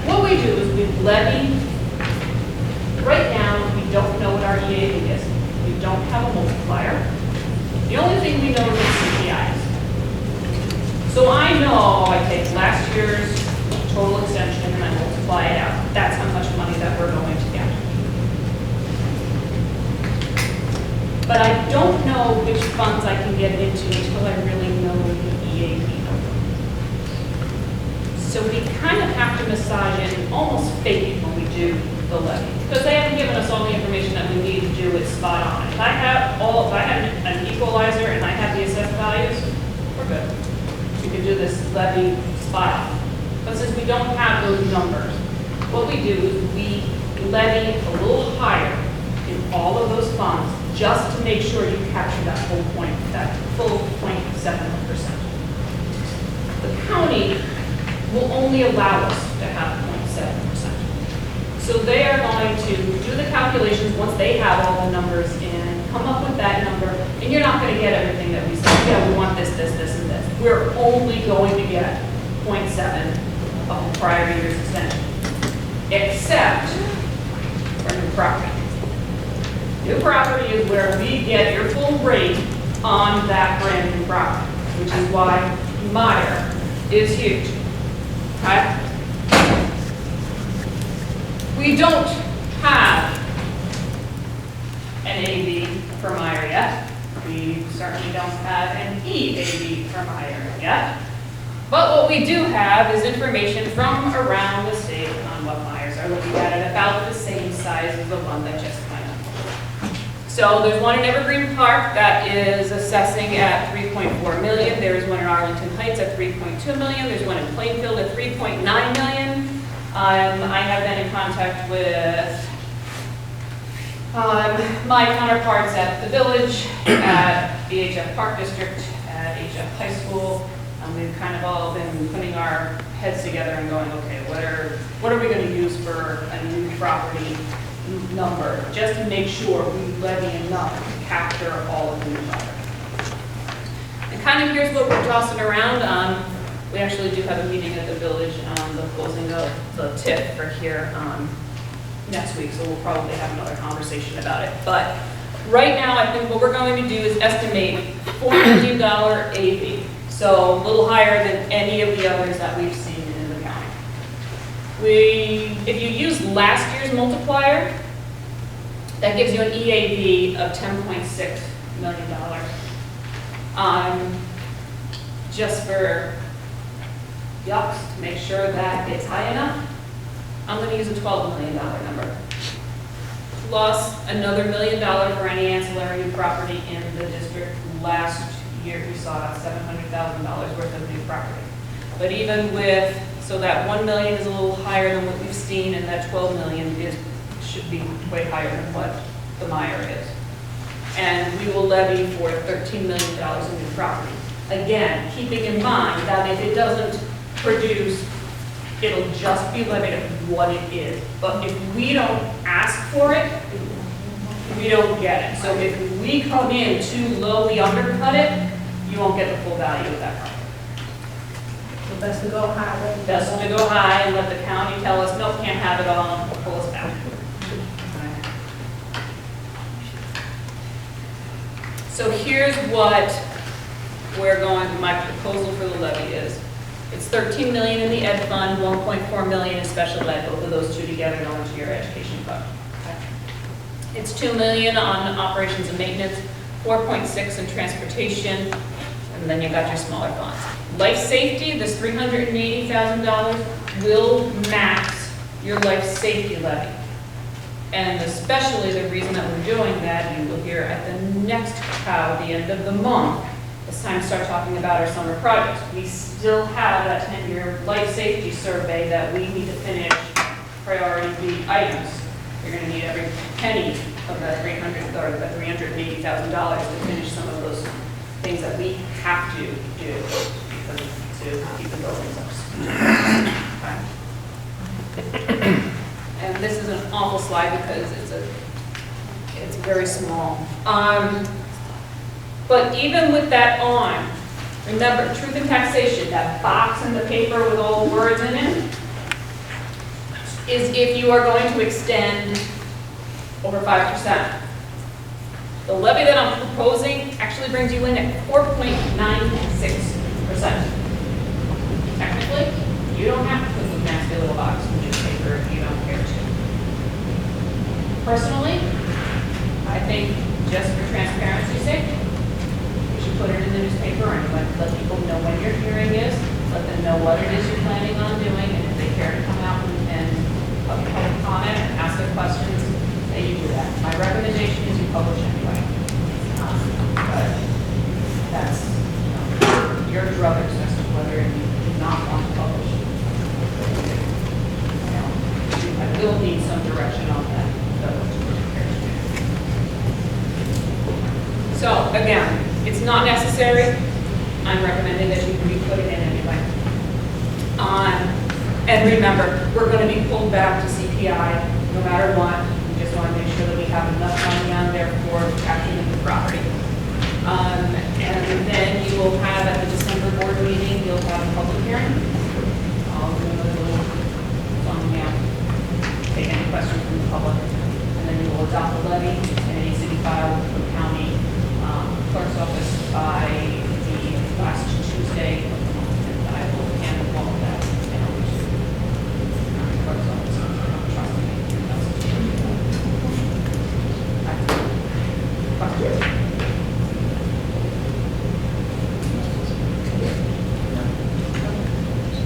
What we do is we levy. Right now, we don't know what our EAV is. We don't have a multiplier. The only thing we know is CPIs. So I know I take last year's total extension and I multiply it out. That's how much money that we're going to get. But I don't know which funds I can get into until I really know the EAV number. So we kind of have to massage it and almost fake it when we do the levy. Because they haven't given us all the information that we need to do it spot on. If I have an equalizer and I have the assessed values, we're good. We can do this levy spot on. But since we don't have those numbers, what we do is we levy a little higher in all of those funds just to make sure you capture that full 0.7%. The county will only allow us to have 0.7%. So they are going to do the calculations once they have all the numbers in, come up with that number, and you're not going to get everything that we say, yeah, we want this, this, this, and this. We're only going to get 0.7 of the prior year's extension, except for new property. New property is where we get your full rate on that brand new property, which is why Meyer is huge. Okay? We don't have an AV for Meyer yet. We certainly don't have an EAV for Meyer yet. But what we do have is information from around the state on what Meyers are looking at about the same size as the one that just went up. So there's one in Evergreen Park that is assessing at $3.4 million. There's one in Arlington Heights at $3.2 million. There's one in Plainfield at $3.9 million. I have been in contact with my counterparts at the Village, at the HF Park District, at HF High School. We've kind of all been putting our heads together and going, okay, what are we going to use for a new property number, just to make sure we levy enough to capture all of the new property. And kind of here's what we're tossing around. We actually do have a meeting at the Village on the closing of the TIF for here next week, so we'll probably have another conversation about it. But right now, I think what we're going to do is estimate $4 million AV. So a little higher than any of the others that we've seen in the county. If you use last year's multiplier, that gives you an EAV of $10.6 million. Just for yucks, to make sure that it's high enough, I'm going to use a $12 million number. Plus another $1 million for any ancillary property in the district last year, you saw $700,000 worth of new property. But even with, so that 1 million is a little higher than what we've seen, and that 12 million should be way higher than what the Meyer is. And we will levy for $13 million in new property. Again, keeping in mind that if it doesn't produce, it'll just be levied at what it is. But if we don't ask for it, we don't get it. So if we come in too low, we undercut it, you won't get the full value of that property. So best to go high. Best to go high and let the county tell us, nope, can't have it all, and pull us back. So here's what we're going, my proposal for the levy is. It's 13 million in the ed fund, 1.4 million in special ed, both of those two together go into your education fund. Okay. It's 2 million on operations and maintenance, 4.6 in transportation, and then you've got your smaller funds. Life safety, this $380,000 will max your life safety levy. And especially the reason that we're doing that, you will hear at the next COW, the end of the month, it's time to start talking about our summer projects. We still have that 10-year life safety survey that we need to finish priority B items. You're going to need every penny of that $380,000 to finish some of those things that we have to do to keep the buildings up. Okay. And this is an awful slide because it's very small. But even with that on, remember, truth in taxation, that box in the paper with all the words in it, is if you are going to extend over 5%. The levy that I'm proposing actually brings you in at 4.96%. Technically, you don't have to put the nasty little box in newspaper if you don't care to. Personally, I think just for transparency's sake, you should put it in the newspaper and let people know when your hearing is, let them know what it is you're planning on doing, and if they care to come out and public comment and ask their questions, that you do that. My recommendation is you publish anyway. But that's, your druthers as to whether you do not want to publish. I will need some direction on that. So again, it's not necessary. I'm recommending that you put it in anyway. And remember, we're going to be pulled back to CPI no matter what. We just want to make sure that we have enough money on there for capturing the property. And then you will have at the December board meeting, you'll have a public hearing. I'll do a little zoning out, take any questions from the public, and then you will adopt the levy, and it needs to be filed with the county clerk's office by the last Tuesday of the month, and I will handle all of that. Clerk's office, trust me.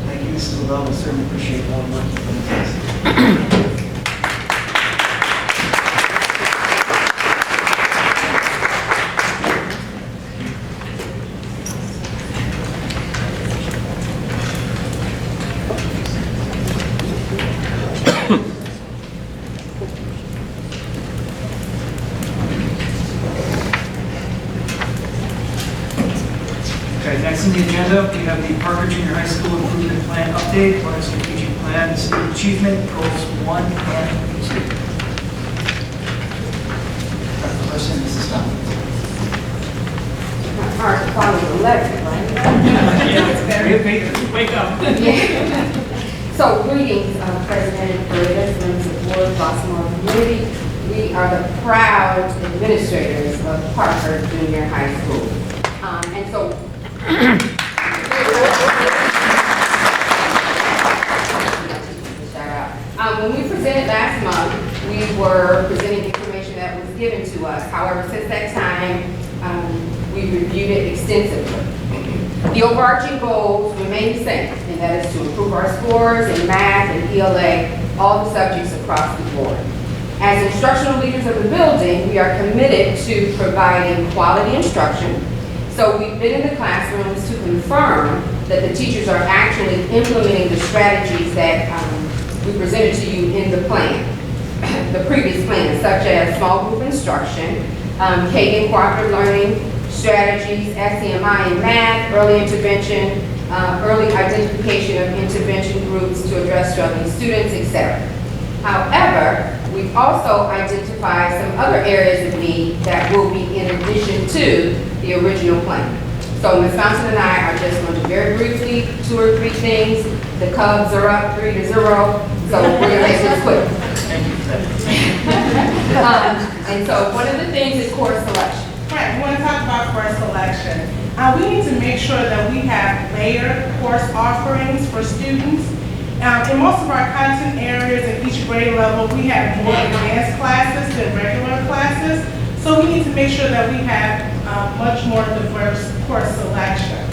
Thank you, Mrs. Lavelle. We certainly appreciate all the work you've done with this. Okay, next on the agenda, we have the Parker Junior High School Improvement Plan Update, or strategic plan, student achievement, goals 1 and 2. Dr. Person, Mrs. Thomas. Hard to follow the letter, right? Wake up. So greetings, President Paredes, members of the board, Baltimore community. We are the proud administrators of Parker Junior High School. And so when we presented last month, we were presenting information that was given to us. However, since that time, we reviewed it extensively. The overarching goals remain the same, and that is to improve our scores in math and ELA, all the subjects across the board. As instructional leaders of the building, we are committed to providing quality instruction, so we've been in the classrooms to confirm that the teachers are actually implementing the strategies that we presented to you in the plan, the previous plan, such as small group instruction, Kagan cooperative learning strategies, SCMI in math, early intervention, early identification of intervention groups to address struggling students, etc. However, we've also identified some other areas of need that will be in addition to the original plan. So Ms. Fountain and I are just going to very briefly 2 or 3 things. The Cubs are up 3-0, so we're going to make this quick. And so one of the things is course selection. Right, we want to talk about course selection. We need to make sure that we have layered course offerings for students. In most of our content areas in each grade level, we have more advanced classes than regular classes. So we need to make sure that we have much more diverse course selection.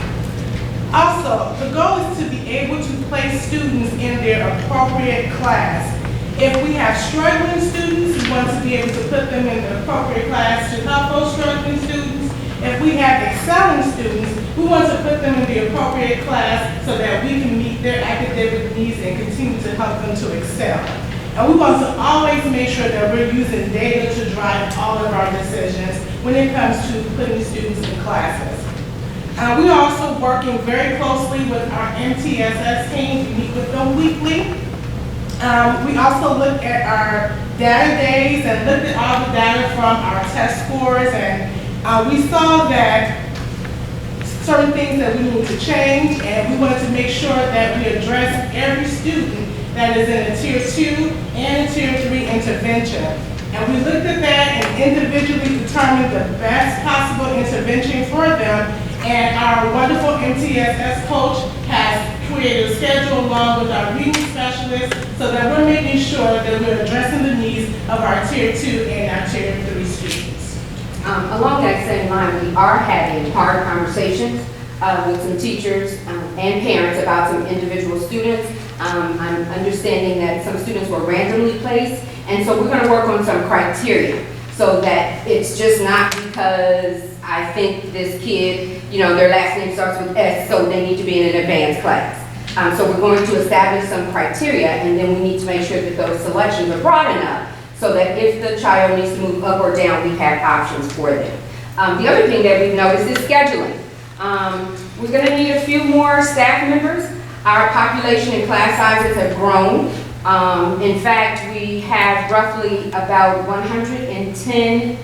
Also, the goal is to be able to place students in their appropriate class. If we have struggling students, we want to be able to put them in the appropriate class to help those struggling students. If we have excelling students, we want to put them in the appropriate class so that we can meet their academic needs and continue to help them to excel. And we want to always make sure that we're using data to drive all of our decisions when it comes to putting students in classes. We're also working very closely with our MTSS team. We meet with them weekly. We also look at our data days and looked at all the data from our test scores, and we saw that certain things that we need to change, and we wanted to make sure that we address every student that is in a Tier 2 and a Tier 3 intervention. And we looked at that and individually determined the best possible intervention for them, and our wonderful MTSS coach has created a schedule along with our reading specialist so that we're making sure that we're addressing the needs of our Tier 2 and our Tier 3 students. Along that same line, we are having hard conversations with some teachers and parents about some individual students. I'm understanding that some students were randomly placed, and so we're going to work on some criteria so that it's just not because I think this kid, you know, their last name starts with S, so they need to be in an advanced class. So we're going to establish some criteria, and then we need to make sure that those selections are broad enough so that if the child needs to move up or down, we have options for them. The other thing that we've noticed is scheduling. We're going to need a few more staff members. Our population and class sizes have grown. In fact, we have roughly about 110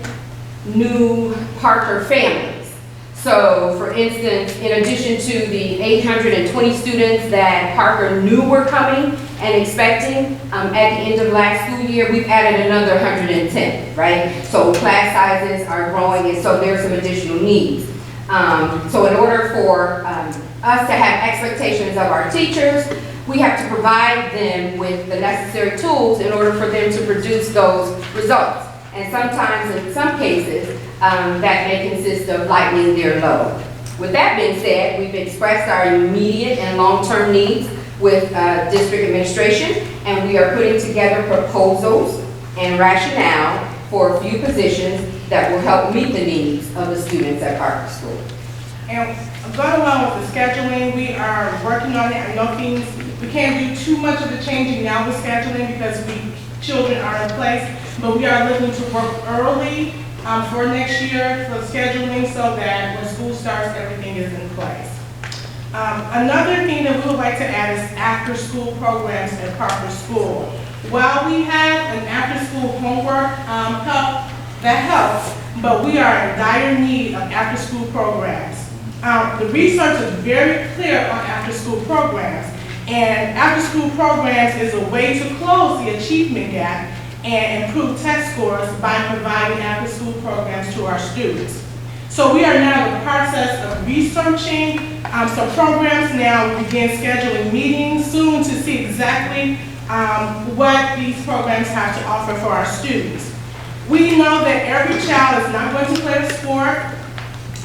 new Parker families. So, for instance, in addition to the 820 students that Parker knew were coming and expecting at the end of last school year, we've added another 110, right? So class sizes are growing, and so there's some additional needs. So in order for us to have expectations of our teachers, we have to provide them with the necessary tools in order for them to produce those results. And sometimes, in some cases, that may consist of lightening their load. With that being said, we've expressed our immediate and long-term needs with district administration, and we are putting together proposals and rationale for a few positions that will help meet the needs of the students at Parker School. And going along with the scheduling, we are working on it. I know things, we can't do too much of the changing now with scheduling because children are in place, but we are looking to work early for next year for scheduling so that when school starts, everything is in place. Another thing that we would like to add is after-school programs at Parker School. While we have an after-school homework help, that helps, but we are in dire need of after-school programs. The research is very clear on after-school programs, and after-school programs is a way to close the achievement gap and improve test scores by providing after-school programs to our students. So we are now in the process of researching some programs now. We begin scheduling meetings soon to see exactly what these programs have to offer for our students. We know that every child is not going to play a sport,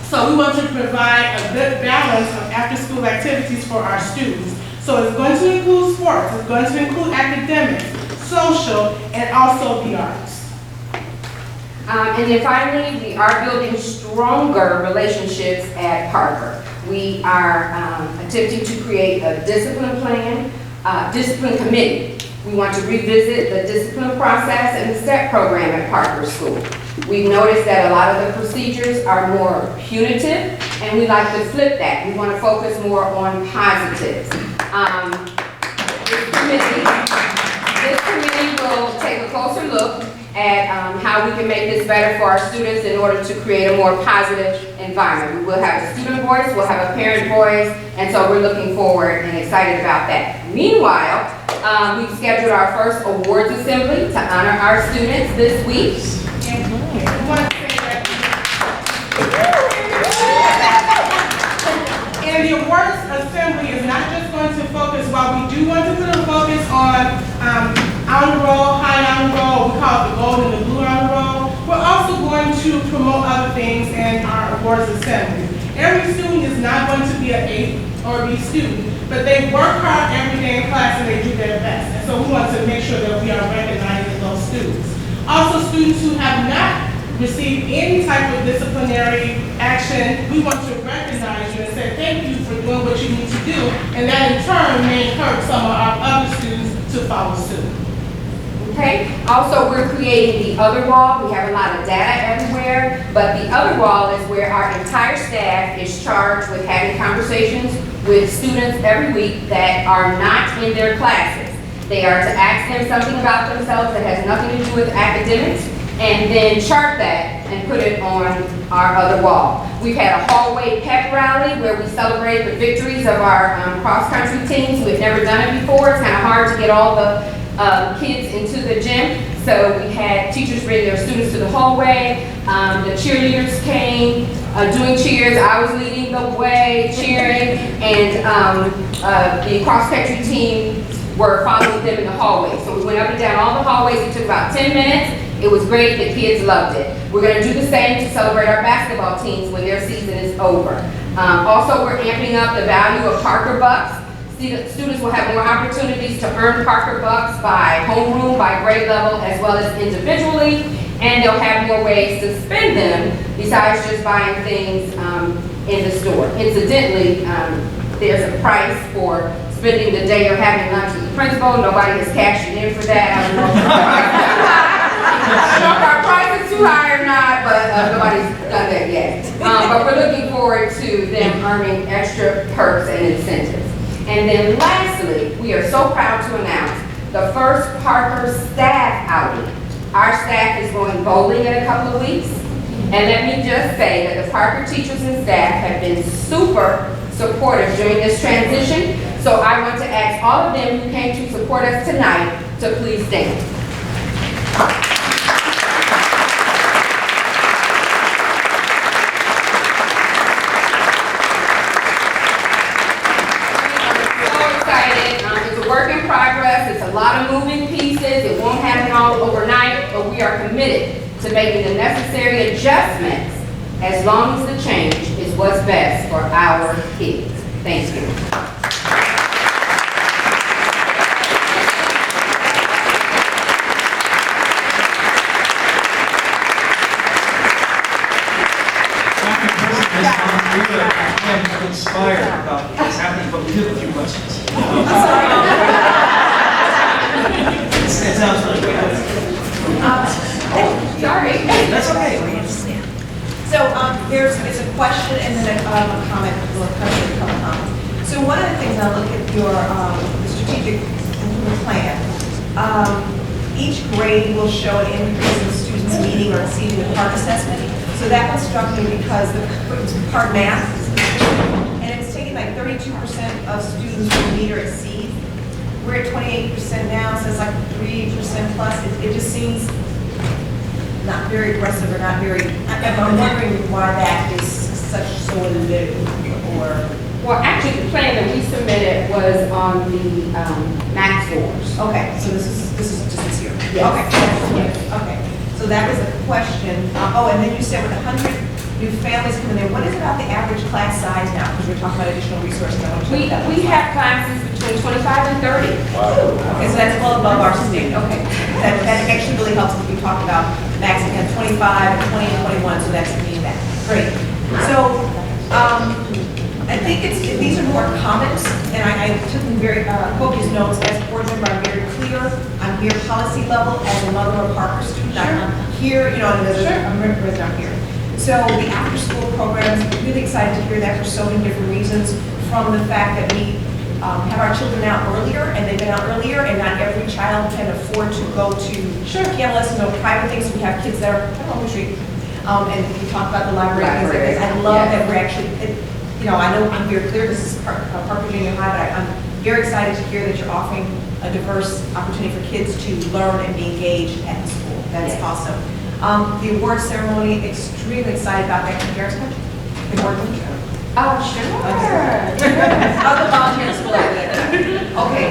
so we want to provide a good balance of after-school activities for our students. So it's going to include sports, it's going to include academics, social, and also the arts. And then finally, we are building stronger relationships at Parker. We are attempting to create a discipline plan, discipline committee. We want to revisit the discipline process and the STEP program at Parker School. We've noticed that a lot of the procedures are more punitive, and we like to flip that. We want to focus more on positives. This committee will take a closer look at how we can make this better for our students in order to create a more positive environment. We will have a student voice, we'll have a parent voice, and so we're looking forward and excited about that. Meanwhile, we've scheduled our first awards assembly to honor our students this week. And the awards assembly is not just going to focus, while we do want to put a focus on honor roll, high honor roll, we call it the gold and the blue honor roll, we're also going to promote other things in our awards assembly. Every student is not going to be an A or B student, but they work hard every day in class and they do their best. And so we want to make sure that we are recognizing those students. Also, students who have not received any type of disciplinary action, we want to recognize you and say thank you for doing what you need to do, and that in turn may encourage some of our other students to follow suit. Okay. Also, we're creating the other wall. We have a lot of data everywhere, but the other wall is where our entire staff is charged with having conversations with students every week that are not in their classes. They are to ask them something about themselves that has nothing to do with academics, and then chart that and put it on our other wall. We've had a hallway pep rally where we celebrate the victories of our cross-country teams. We've never done it before. It's kind of hard to get all the kids into the gym. So we had teachers bring their students to the hallway. The cheerleaders came doing cheers. I was leading the way, cheering, and the cross-country team were following them in the hallway. So we went up and down all the hallways. It took about 10 minutes. It was great. The kids loved it. We're going to do the same to celebrate our basketball teams when their season is over. Also, we're amping up the value of Parker Bucks. Students will have more opportunities to earn Parker Bucks by homeroom, by grade level, as well as individually, and they'll have more ways to spend them besides just buying things in the store. Incidentally, there's a price for spending the day or having lunch with the principal. Nobody has cashed in for that. I don't know if our price is too high or not, but nobody's done that yet. But we're looking forward to them earning extra perks and incentives. And then lastly, we are so proud to announce the first Parker staff outing. Our staff is going bowling in a couple of weeks. And let me just say that the Parker teachers and staff have been super supportive during this transition. So I want to ask all of them who came to support us tonight to please stand. It's a lot of moving pieces. It won't happen all overnight, but we are committed to making the necessary adjustments as long as the change is what's best for our kids. Thank you. I am inspired about what's happening, but we do have a few questions. It sounds really good. Sorry. That's okay. So there's a question and then a comment, a comment. So one of the things, I look at your the strategic plan. Each grade will show an increase in students meeting or exceeding the PARCC assessment. So that one struck me because the PARCC math, and it's taking like 32% of students who meet or exceed. We're at 28% now, so it's like 3% plus. It just seems not very aggressive or not very, I'm wondering why that is such so little, or. Well, actually, the plan that we submitted was on the math scores. Okay, so this is just this year. Yes. Okay. Yes. Okay. So that was a question. Oh, and then you said with 100 new families coming in, what is about the average class size now? Because we're talking about additional resources. We have classes between 25 and 30. Wow. Okay, so that's well above our state. Okay. That actually really helps when we talk about Max had 25, 20, and 21, so that's meeting that. Great. So, I think these are more comments, and I took them very copious notes. As a board member, I'm very clear. I'm here policy level as a mother of Parker student. I'm here, you know, and I'm resident here. So the after-school programs, I'm really excited to hear that for so many different reasons. From the fact that we have our children out earlier, and they've been out earlier, and not every child can afford to go to campus, private things. We have kids that are on the street, and we talk about the library. Things like this. I love that we're actually, I know I'm very clear. This is Parker Junior High, but I'm very excited to hear that you're offering a diverse opportunity for kids to learn and be engaged at the school. That's awesome. The award ceremony, extremely excited about that. Can Garrett's come? The award ceremony? Oh, sure. Other volunteers will like that. Okay,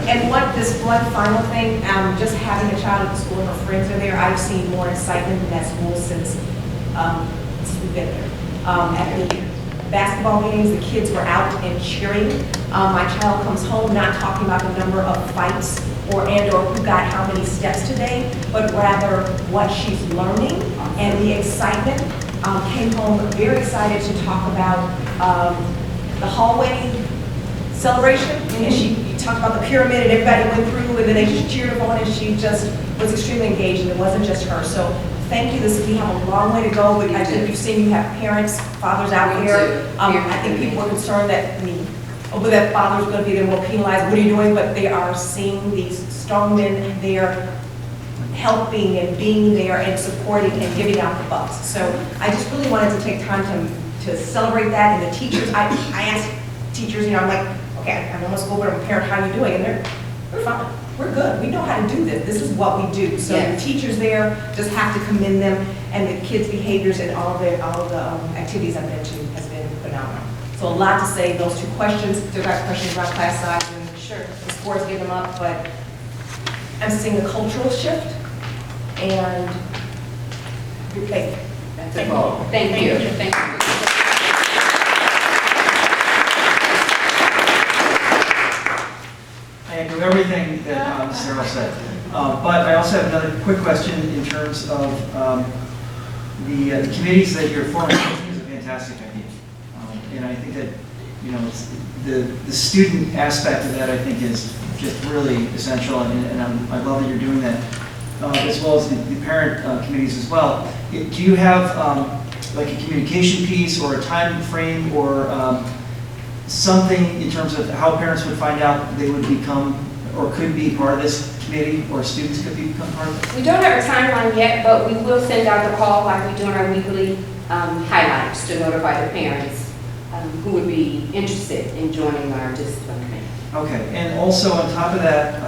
and this one final thing, just having a child at the school and her friends are there, I've seen more excitement in that school since we've been there. At the basketball meetings, the kids were out and cheering. My child comes home not talking about the number of fights or who got how many steps today, but rather what she's learning and the excitement. Came home very excited to talk about the hallway celebration, and she talked about the pyramid, and everybody went through, and then they just cheered her on, and she just was extremely engaged, and it wasn't just her. So thank you. We have a long way to go. I think you've seen you have parents, fathers out here. I think people are concerned that that father's going to be there more penalized. What are you doing? But they are seeing these strong men there helping and being there and supporting and giving out the bucks. So I just really wanted to take time to celebrate that. And the teachers, I asked teachers, I'm like, okay, I'm almost school, but I'm a parent, how are you doing? And they're fine. We're good. We know how to do this. This is what we do. So the teachers there just have to commend them, and the kids' behaviors and all the activities I've been to has been phenomenal. So a lot to say. Those two questions. There are questions about class size, and the scores give them up, but I'm seeing a cultural shift. And thank you. That's a goal. Thank you. Thank you. I echo everything that Sarah said. But I also have another quick question in terms of the committees that you're forming. Is a fantastic idea. And I think that, it's the student aspect of that, I think, is just really essential. And I love that you're doing that. As well as the parent committees as well. Do you have like a communication piece or a time frame or something in terms of how parents would find out they would become or could be part of this committee, or students could become part of it? We don't have a timeline yet, but we will send out the call like we do in our weekly highlights to notify the parents who would be interested in joining our discipline committee. Okay, and also on top of that,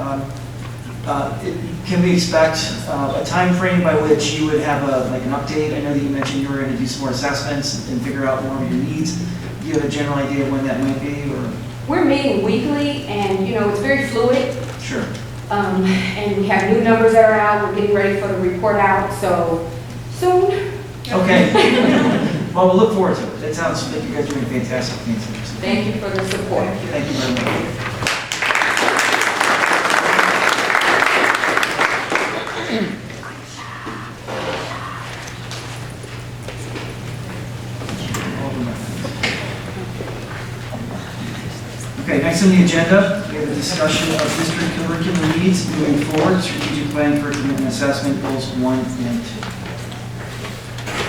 can we expect a time frame by which you would have an update? I know that you mentioned you were going to do some more assessments and figure out more of your needs. Do you have a general idea of when that might be? Or we're meeting weekly, and it's very fluid. Sure. And we have new numbers that are out. We're getting ready for the report out, so soon. Okay. Well, we'll look forward to it. That sounds like you guys are doing fantastic things. Thank you for the support. Thank you very much. Okay, next on the agenda, we have a discussion of district curriculum needs moving forward, strategic plan, curriculum and assessment, goals 1 and 2.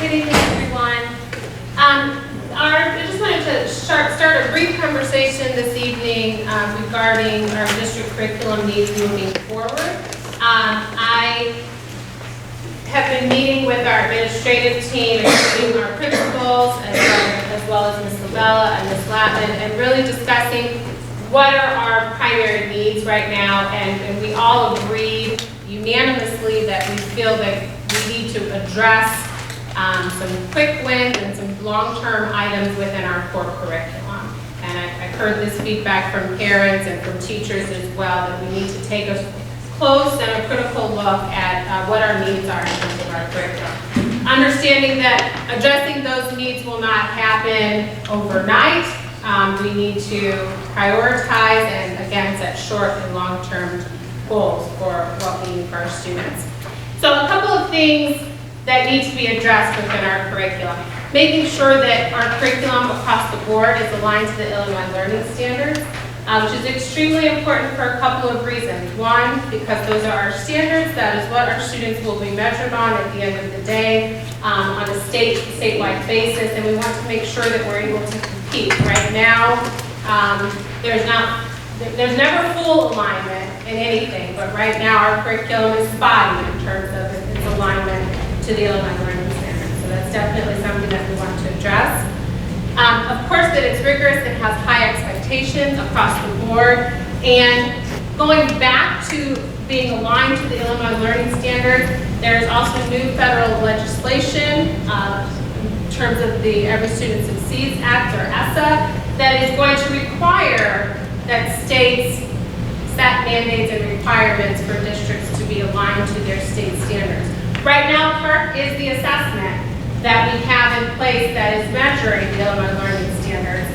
Good evening, everyone. I just wanted to start a brief conversation this evening regarding our district curriculum needs moving forward. I have been meeting with our administrative team, including our principals, as well as Ms. Lavella and Ms. Latman, and really discussing what are our primary needs right now, and we all agreed unanimously that we feel that we need to address some quick wins and some long-term items within our core curriculum. And I've heard this feedback from parents and from teachers as well, that we need to take a close and a critical look at what our needs are in terms of our curriculum. Understanding that addressing those needs will not happen overnight. We need to prioritize and again set short and long-term goals for what we need for our students. So a couple of things that need to be addressed within our curriculum. Making sure that our curriculum across the board is aligned to the Illinois Learning Standards, which is extremely important for a couple of reasons. One, because those are our standards, that is what our students will be measured on at the end of the day on a statewide basis, and we want to make sure that we're able to compete. Right now, there's never full alignment in anything, but right now our curriculum is spotty in terms of its alignment to the Illinois Learning Standards. So that's definitely something that we want to address. Of course, that it's rigorous and has high expectations across the board. And going back to being aligned to the Illinois Learning Standards, there is also new federal legislation in terms of the Every Student Succeeds Act, or ESSA, that is going to require that states set mandates and requirements for districts to be aligned to their state standards. Right now, PARCC is the assessment that we have in place that is measuring the Illinois Learning Standards.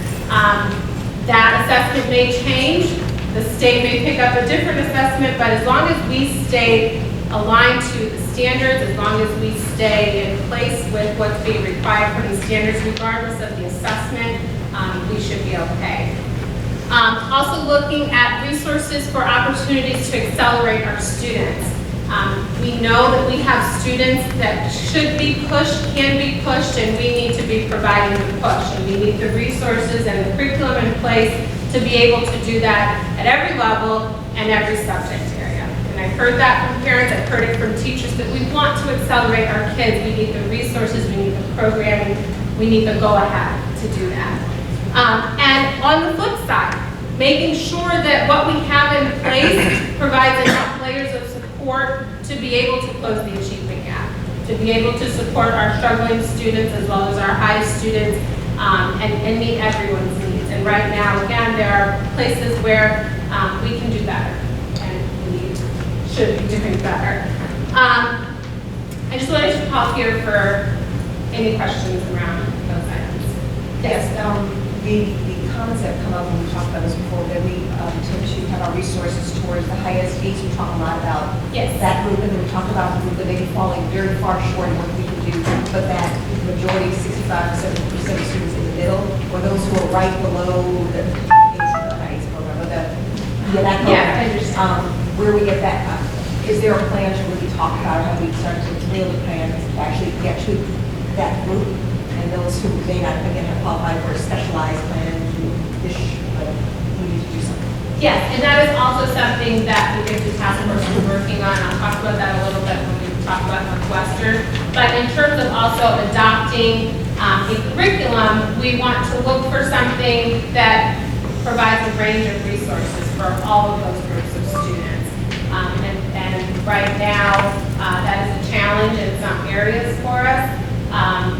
That assessment may change. The state may pick up a different assessment, but as long as we stay aligned to the standards, as long as we stay in place with what's being required from the standards, regardless of the assessment, we should be okay. Also looking at resources for opportunities to accelerate our students. We know that we have students that should be pushed, can be pushed, and we need to be providing the push. And we need the resources and the curriculum in place to be able to do that at every level and every subject area. And I've heard that from parents, I've heard it from teachers, that we want to accelerate our kids. We need the resources, we need the programming, we need the go-ahead to do that. And on the flip side, making sure that what we have in place provides enough layers of support to be able to close the achievement gap, to be able to support our struggling students as well as our high students, and meet everyone's needs. And right now, again, there are places where we can do better, and we should be doing better. I just wanted to pause here for any questions around those items. Yes, the comments that have come up when we talked about this before, that we tend to have our resources towards the highest needs. We talk a lot about that group, and then we talk about the group that may be falling very far short of what we can do, but that the majority, 65 to 70% of students in the middle, or those who are right below the highest program, or that program, where we get that. Is there a plan to really talk about how we start to nail the plan to actually get to that group? And those who may not, again, have qualified for a specialized plan, we need to do something. Yes, and that is also something that the Gifted Task Force is working on. I'll talk about that a little bit when we talk about Northwestern. But in terms of also adopting a curriculum, we want to look for something that provides a range of resources for all of those groups of students. And right now, that is a challenge in some areas for us.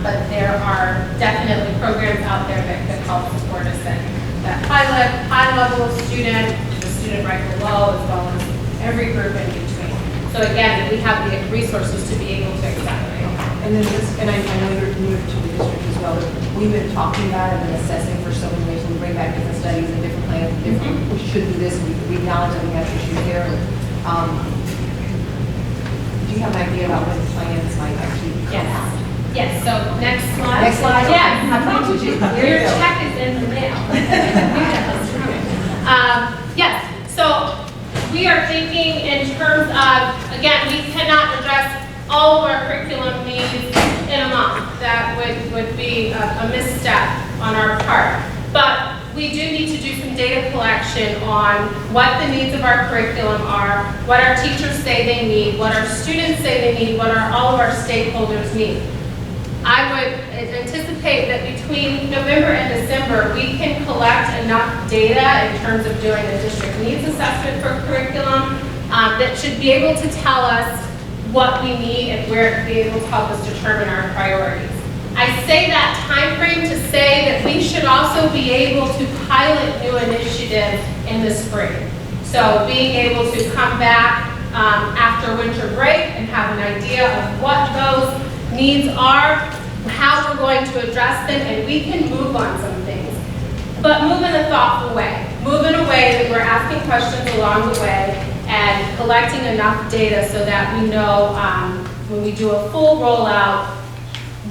But there are definitely programs out there that help support us at that high level of student, the student right below, as well as every group in between. So again, we have the resources to be able to accelerate. And then this, and I know you're new to the district as well, but we've been talking about it and assessing for so many ways. We bring back different studies and different plans, and different, we should do this, we acknowledge that we have issues here. Do you have an idea about when the plans might actually come out? Yes, so next slide. Next slide? Yes. Your check is in the mail. Yes, so we are thinking in terms of, again, we cannot address all of our curriculum needs in a month. That would be a misstep on our part. But we do need to do some data collection on what the needs of our curriculum are, what our teachers say they need, what our students say they need, what all of our stakeholders need. I would anticipate that between November and December, we can collect enough data in terms of doing a district needs assessment for curriculum that should be able to tell us what we need and where it could be able to help us determine our priorities. I say that time frame to say that we should also be able to pilot new initiatives in the spring. So being able to come back after winter break and have an idea of what those needs are, how we're going to address them, and we can move on some things. But move in a thoughtful way. Move in a way that we're asking questions along the way, and collecting enough data so that we know when we do a full rollout,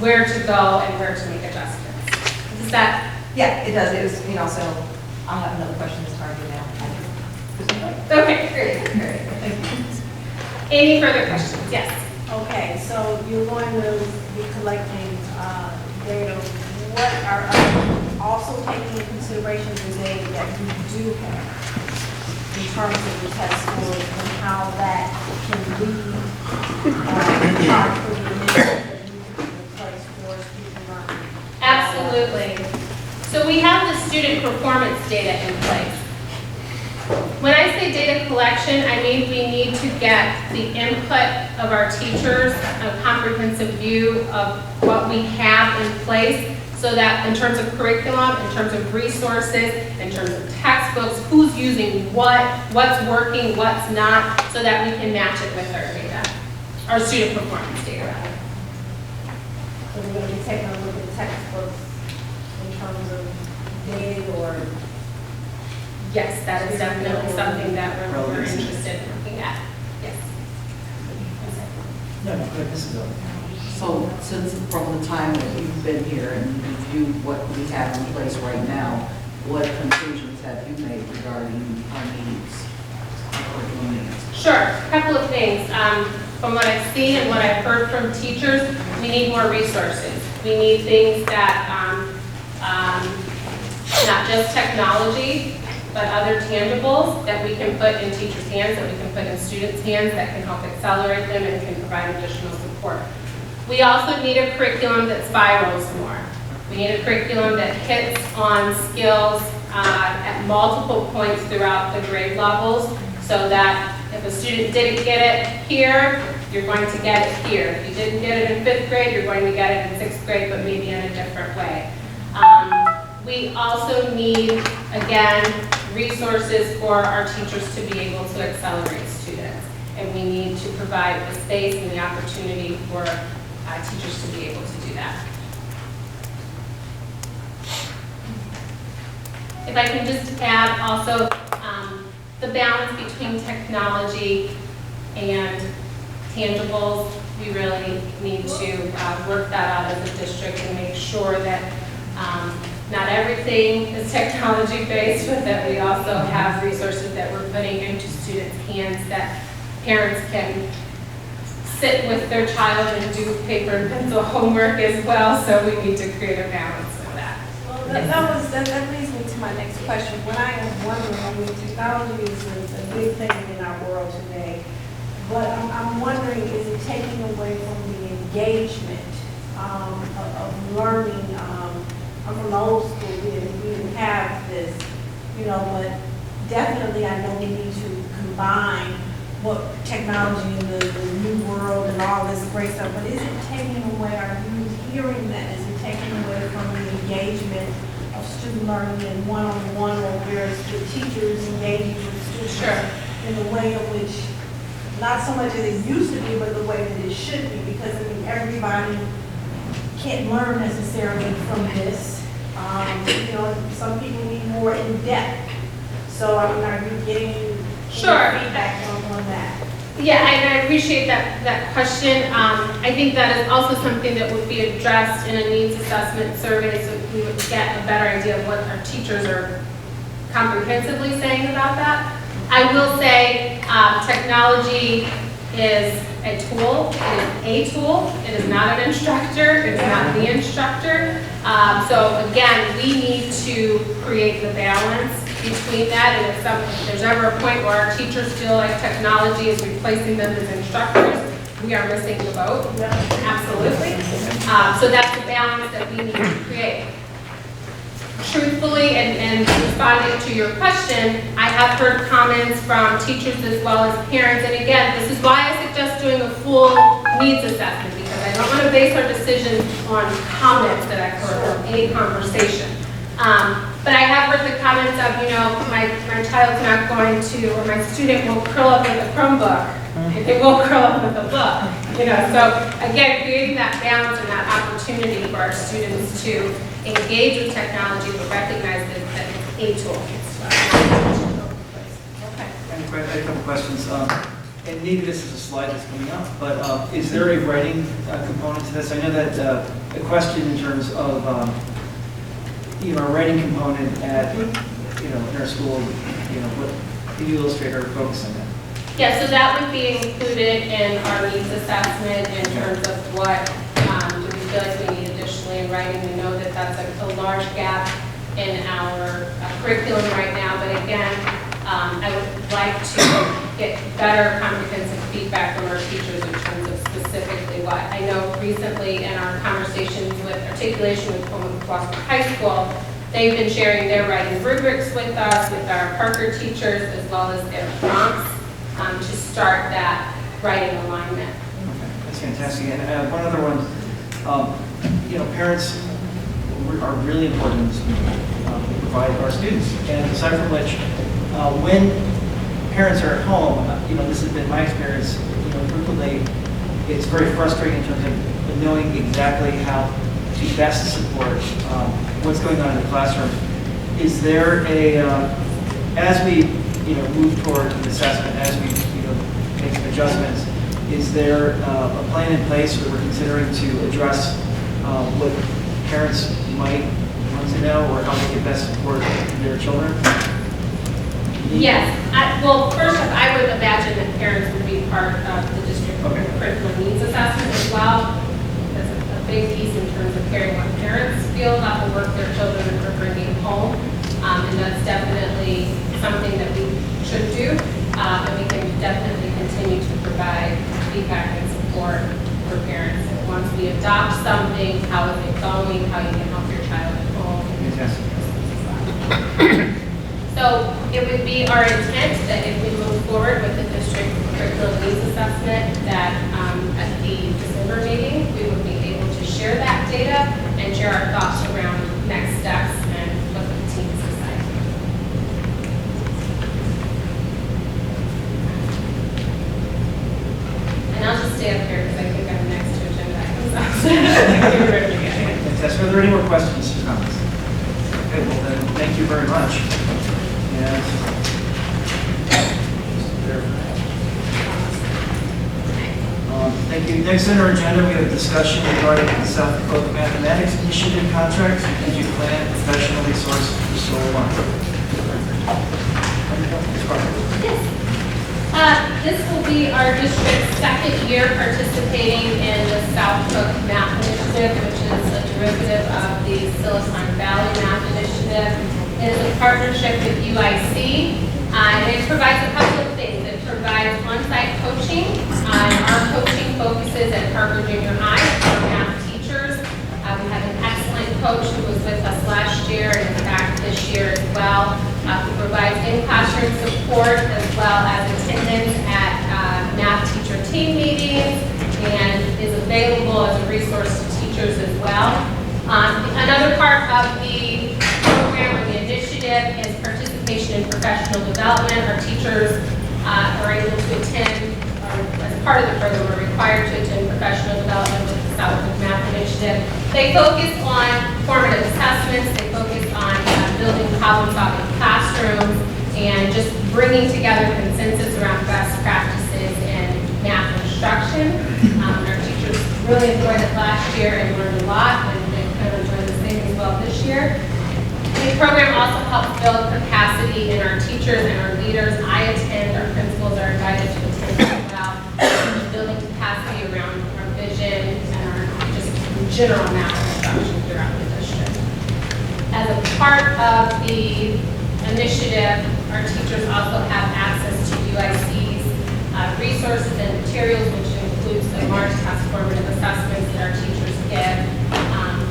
where to go and where to make adjustments. Does that? Yeah, it does. It was, you know, so I'll have another question this time now. Okay, great. Thank you. Any further questions? Yes. Okay, so you're going to be collecting data. What are also taking into consideration the data that you do have in terms of the test scores and how that can lead part for the initiative that you can put in place for student learning? Absolutely. So we have the student performance data in place. When I say data collection, I mean we need to get the input of our teachers, a comprehensive view of what we have in place, so that in terms of curriculum, in terms of resources, in terms of textbooks, who's using what's working, what's not, so that we can match it with our data, our student performance data rather. So we're going to be taking a look at textbooks in terms of data or? Yes, that is definitely something that we're interested in looking at. Yes. No, go ahead, Mrs. Bell. So since from the time that you've been here and reviewed what we have in place right now, what conclusions have you made regarding our needs, curriculum needs? Sure, a couple of things. From what I've seen and what I've heard from teachers, we need more resources. We need things that, not just technology, but other tangibles that we can put in teachers' hands, that we can put in students' hands, that can help accelerate them and can provide additional support. We also need a curriculum that spirals more. We need a curriculum that hits on skills at multiple points throughout the grade levels, so that if a student didn't get it here, you're going to get it here. If you didn't get it in 5th grade, you're going to get it in 6th grade, but maybe in a different way. We also need, again, resources for our teachers to be able to accelerate students. And we need to provide the space and the opportunity for teachers to be able to do that. If I can just add also the balance between technology and tangibles, we really need to work that out as a district and make sure that not everything is technology-based, but that we also have resources that we're putting into students' hands that parents can sit with their child and do paper and pencil homework as well, so we need to create a balance of that. Well, that leads me to my next question. What I am wondering, I mean, technology is a big thing in our world today, but I'm wondering, is it taking away from the engagement of learning? I'm from the old school, we didn't have this, you know, but definitely I know we need to combine what technology and the new world and all this great stuff, but is it taking away, are you hearing that? Is it taking away from the engagement of student learning and one-on-one, or where the teachers engaging with students in the way in which, not so much as it used to be, but the way that it should be, because I mean, everybody can't learn necessarily from this. You know, some people need more in depth. So I mean, are you getting feedback on that? Yeah, I appreciate that question. I think that is also something that would be addressed in a needs assessment survey, so we would get a better idea of what our teachers are comprehensively saying about that. I will say technology is a tool. It is a tool. It is not an instructor. It is not the instructor. So again, we need to create the balance between that, and if there's ever a point where our teachers feel like technology is replacing them as instructors, we are missing the boat. Absolutely. So that's the balance that we need to create. Truthfully, and responding to your question, I have heard comments from teachers as well as parents, and again, this is why I suggest doing a full needs assessment, because I don't want to base our decisions on comments that I've heard or a conversation. But I have heard the comments of, you know, my child's not going to, or my student will curl up with a Chromebook, and it will curl up with a book. You know, so again, creating that balance and that opportunity for our students to engage with technology, but recognize that it's a tool. And had a couple questions. And maybe this is a slide that's coming up, but is there a writing component to this? I know that a question in terms of, a writing component at, in our school, what the illustrator focus on that. Yeah, so that would be included in our needs assessment in terms of what do we feel like we need additionally in writing. We know that that's a large gap in our curriculum right now, but again, I would like to get better comprehensive feedback from our teachers in terms of specifically what. I know recently in our conversations with articulation with Pullman Gloucester High School, they've been sharing their writing rubrics with us, with our Parker teachers, as well as their prompts to start that writing alignment. Okay, that's fantastic. And one other one, parents are really important to provide our students. And aside from which, when parents are at home, this has been my experience, frequently it's very frustrating in terms of knowing exactly how to best support what's going on in the classroom. Is there as we move toward an assessment, as we make some adjustments, is there a plan in place where we're considering to address what parents might want to know or how they can best support their children? Yes. Well, first off, I would imagine that parents would be part of the district curriculum needs assessment as well. That's a big piece in terms of caring what parents feel about the work their children are bringing home. And that's definitely something that we should do. And we can definitely continue to provide feedback and support for parents. And once we adopt something, how is it going, how you can help your child at home. Fantastic. So it would be our intent that if we move forward with the district curriculum needs assessment, that at the December meeting, we would be able to share that data and share our thoughts around next steps and what the teams decide. And I'll just stay up here because I think I'm next to agenda items. Fantastic. Are there any more questions or comments? Okay, well then, thank you very much. Thank you. Next on our agenda, we have a discussion regarding the South Dakota Mathematics Initiative contract, strategic plan, professional resource for Soul One. This will be our district's second year participating in the South Cook Math Initiative, which is a derivative of the Silicon Valley Math Initiative. It is a partnership with UIC, and it provides a couple of things. It provides on-site coaching. Our coaching focuses at Parker Junior High for math teachers. We have an excellent coach who was with us last year and in fact this year as well. Who provides in-classroom support as well as attendance at math teacher team meetings and is available as a resource to teachers as well. Another part of the program or the initiative is participation in professional development. Our teachers are able to attend, or as part of the program, are required to attend professional development with the South Cook Math Initiative. They focus on formative assessments, they focus on building problem-solving classrooms, and just bringing together consensus around best practices in math instruction. Our teachers really enjoyed it last year and learned a lot, and they've kind of enjoyed the same as well this year. The program also helps build capacity in our teachers and our leaders. I attend, our principals are invited to attend as well. Building capacity around our vision and our just general math instruction throughout the district. As a part of the initiative, our teachers also have access to UIC's resources and materials, which includes the large transformative assessments that our teachers give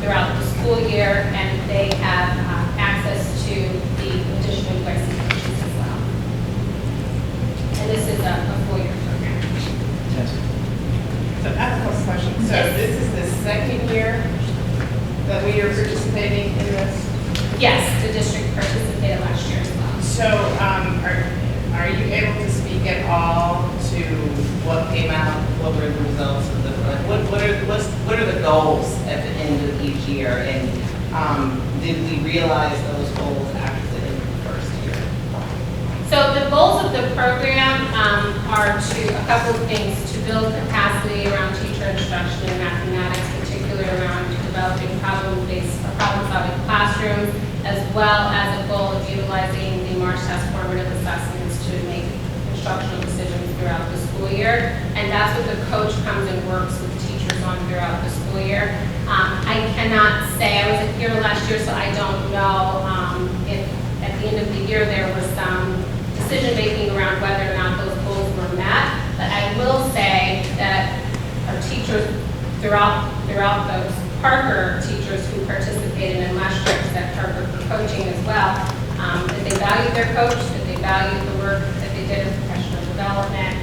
throughout the school year, and they have access to the additional UIC coaches as well. And this is a four-year program. Yes. So I have a question. So this is the second year that we are participating in this? Yes, the district participated last year as well. So are you able to speak at all to what came out, what were the results of the, what are the goals at the end of each year? And did we realize those goals after the end of the first year? So the goals goals of the program are a couple of things, to build capacity around teacher instruction in mathematics, particularly around developing problem-solving classrooms, as well as a goal of utilizing the March test formative assessments to make instructional decisions throughout the school year. And that's what the coach comes and works with teachers on throughout the school year. I cannot say, I wasn't here last year, so I don't know if at the end of the year there was some decision-making around whether or not those goals were met. But I will say that our teachers throughout those Parker teachers who participated in last year's at Parker for coaching as well, that they valued their coach, that they valued the work that they did in professional development,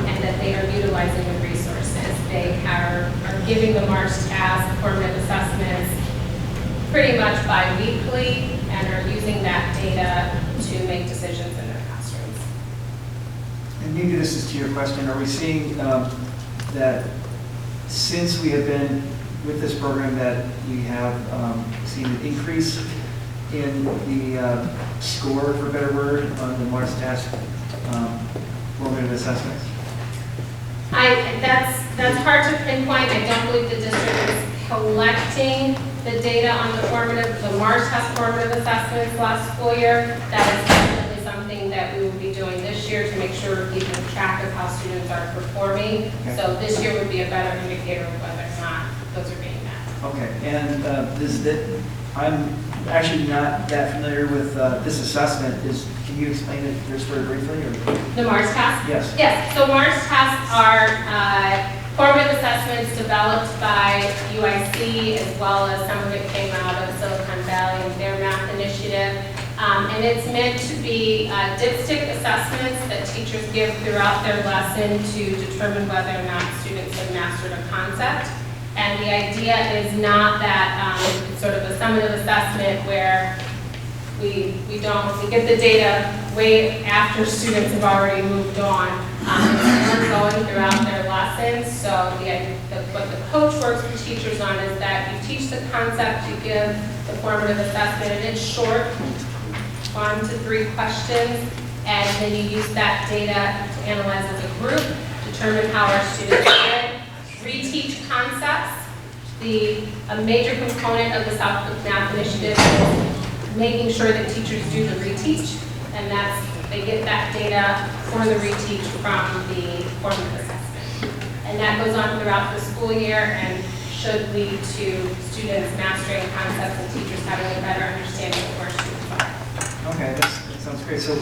and that they are utilizing the resources. They are giving the March task formative assessments pretty much bi-weekly and are using that data to make decisions in their classrooms. And maybe this is to your question, are we seeing that since we have been with this program that we have seen an increase in the score, for a better word, on the March task formative assessments? That's hard to pinpoint. I don't believe the district is collecting the data on the March test formative assessments last school year. That is definitely something that we will be doing this year to make sure we're keeping track of how students are performing. Okay. So this year would be a better indicator of whether or not those are being met. Okay, and I'm actually not that familiar with this assessment. Can you explain it just very briefly? Or? The March task? Yes. Yes, so March tasks are formative assessments developed by UIC, as well as some of it came out of Silicon Valley and their math initiative. And it's meant to be dipstick assessments that teachers give throughout their lesson to determine whether or not students have mastered a concept. And the idea is not that it's sort of a summative assessment where we get the data way after students have already moved on. It's ongoing throughout their lessons. So what the coach works with teachers on is that you teach the concept, you give the formative assessment, and it's short, 1 to 3 questions, and then you use that data to analyze as a group, determine how our students did. Reteach concepts. A major component of the Southwick Math Initiative is making sure that teachers do the reteach, and they get that data for the reteach from the formative assessment. And that goes on throughout the school year and should lead to students mastering concepts and teachers having a better understanding of where students are. Okay, that sounds great. So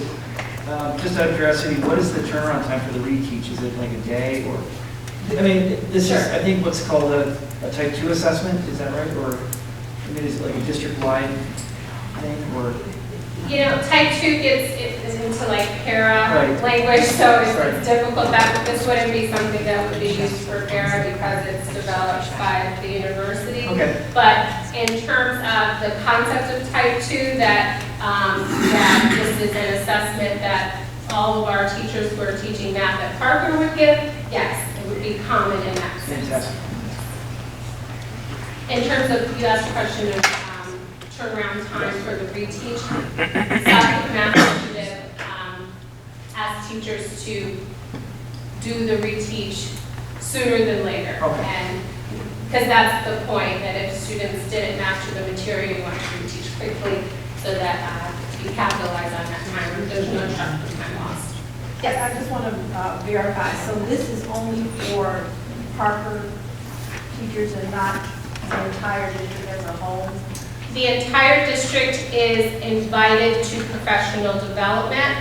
just out of curiosity, what is the turnaround time for the reteach? Is it like a day or? I mean, this is, I think, what's called a type 2 assessment, is that right? Or I mean, is it like a district-wide thing, or? Type 2 gets into like para language, so it's difficult. This wouldn't be something that would be used for para because it's developed by the university. Okay. But in terms of the concept of type 2, that this is an assessment that all of our teachers who are teaching math at Parker would give, yes, it would be common in that sense. Fantastic. In terms of, you asked a question of turnaround time for the reteach. Southwick Math Initiative asks teachers to do the reteach sooner than later. Okay. And because that's the point, that if students didn't master the material, you want to reteach quickly so that you capitalize on that time. There's no structural time lost. Yes, I just want to verify. So this is only for Parker teachers and not the entire district as a whole? The entire district is invited to professional development.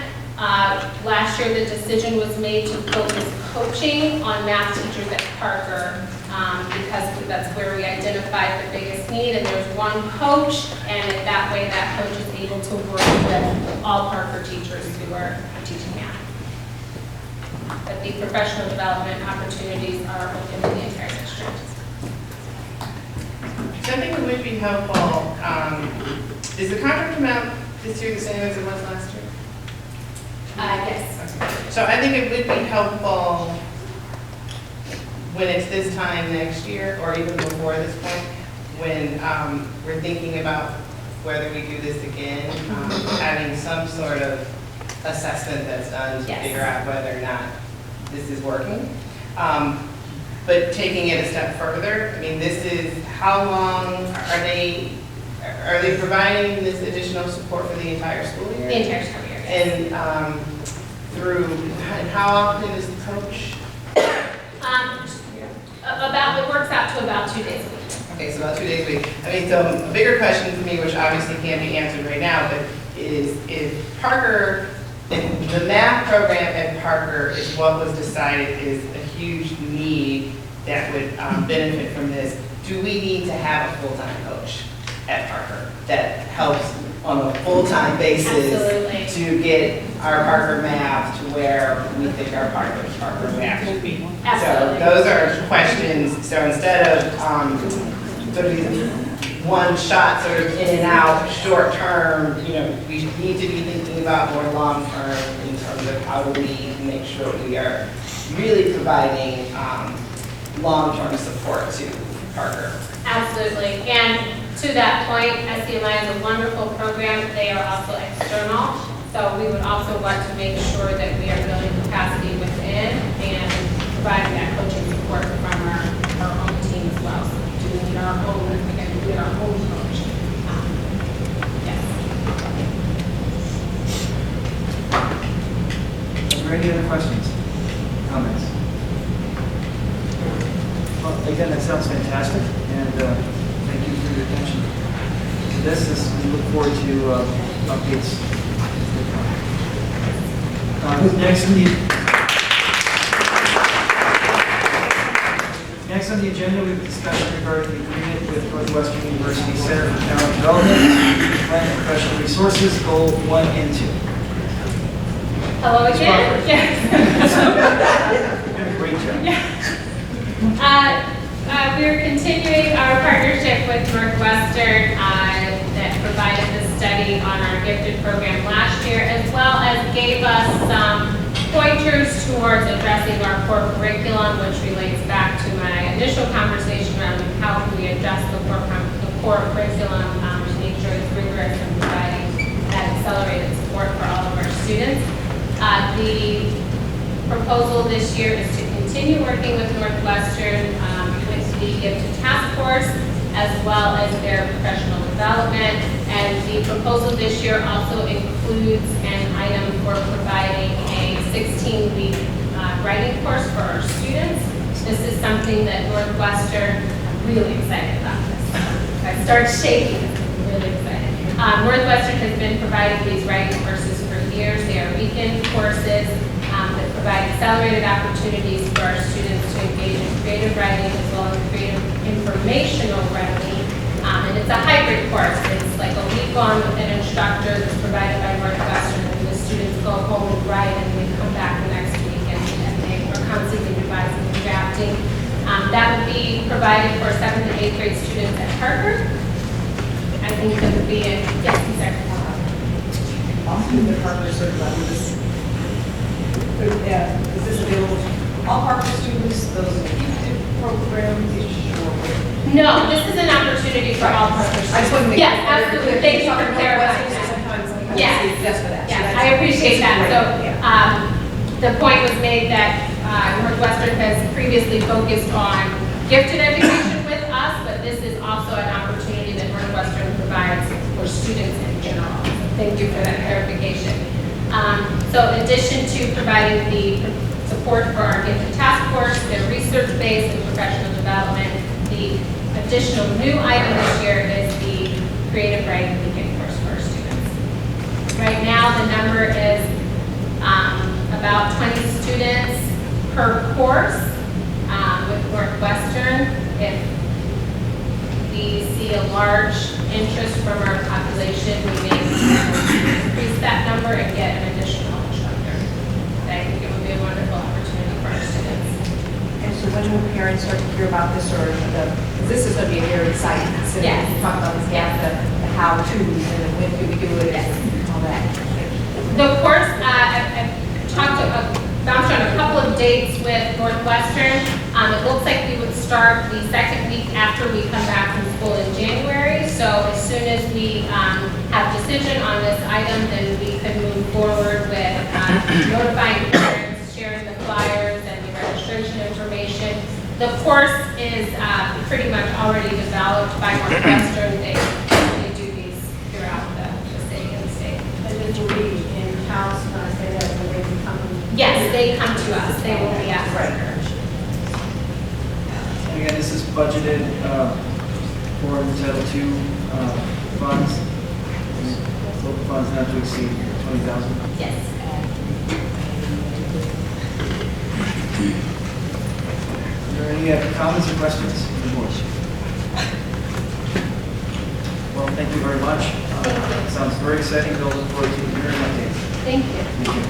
Last year, the decision was made to focus coaching on math teachers at Parker because that's where we identified the biggest need, and there's one coach, and that way that coach is able to work with all Parker teachers who are teaching math. But the professional development opportunities are open to the entire district. So I think it would be helpful, is the contract amount this year the same as it was last year? Yes. So I think it would be helpful when it's this time next year, or even before this point, when we're thinking about whether we do this again, having some sort of assessment that's done to Yes. figure out whether or not this is working. But taking it a step further, I mean, this is, how long are they providing this additional support for the entire school year? The entire school year, yes. And and how often is the coach? It works out to about 2 days a week. Okay, so about 2 days a week. I mean, so a bigger question for me, which obviously can't be answered right now, but is if Parker, if the math program at Parker is what was decided is a huge need that would benefit from this, do we need to have a full-time coach at Parker that helps on a full-time basis Absolutely. to get our Parker math to where we think our Parker math should be? Absolutely. So those are questions. So instead of sort of these one shot, sort of in and out, short term, we need to be thinking about more long term in terms of how do we make sure we are really providing long-term support to Parker. Absolutely. And to that point, SCMI is a wonderful program. They are also external. So we would also want to make sure that we are building capacity within and providing that coaching support from our own team as well. So doing our own, again, doing our own coach. Yes. Are there any other questions, comments? Well, again, that sounds fantastic, and thank you for your attention to this. We look forward to updates. Next on the agenda, we have a discussion regarding the agreement with Northwestern University Center for Talent Development, Plan and Professional Resources, Goal 1 and 2. Hello again. Yes. You did a great job. We're continuing our partnership with Northwestern that provided the study on our gifted program last year, as well as gave us some pointers towards addressing our core curriculum, which relates back to my initial conversation around how can we adjust the core curriculum to make sure it's rigorous and providing that accelerated support for all of our students. The proposal this year is to continue working with Northwestern with the Gifted Task Force, as well as their professional development. And the proposal this year also includes an item for providing a 16-week writing course for our students. This is something that Northwestern, I'm really excited about this. I started shaking, I'm really excited. Northwestern has been providing these writing courses for years. They are weekend courses that provide accelerated opportunities for our students to engage in creative writing as well as creative informational writing. And it's a hybrid course. It's like a week on with an instructor that's provided by Northwestern, and the students go home and write, and we come back the next week and they are constantly revising and drafting. That would be provided for 7th and 8th grade students at Parker. I think that would be a, yes, sir. Often the Parker certified with this. Is this available to all Parker students, those in the gifted program? No, this is an opportunity for all Parker students. I just want to make Yes, absolutely. Thank you for clarifying that. Yes, Yes, for that. yes, I appreciate that. So, the point was made that Northwestern has previously focused on gifted education with us, but this is also an opportunity that Northwestern provides for students in general. So thank you for that clarification. So in addition to providing the support for our gifted task force, their research-based and professional development, the additional new item this year is the creative writing weekend course for our students. Right now, the number is about 20 students per course with Northwestern. If we see a large interest from our population, we may increase that number and get an additional instructor. I think it would be a wonderful opportunity for our students. And so when will parents start to hear about this, or this is going to be a very exciting, so Yes. we talk about this, the how-tos, and when do we do it, and all that. The course, I've bounced on a couple of dates with Northwestern. It looks like we would start the second week after we come back from school in January. So as soon as we have decision on this item, then we could move forward with The course is pretty much already developed by Northwestern. They do these throughout the city and the state. And this will be in-house, when I say that, when they become. Yes, they come to us. They will be at Parker. And again, this is budgeted for the Title II funds. Local funds not to exceed $20,000. Yes. Are there any comments or questions? Well, thank you very much. Sounds very exciting. We'll look forward to hearing updates. Thank you. Thank you.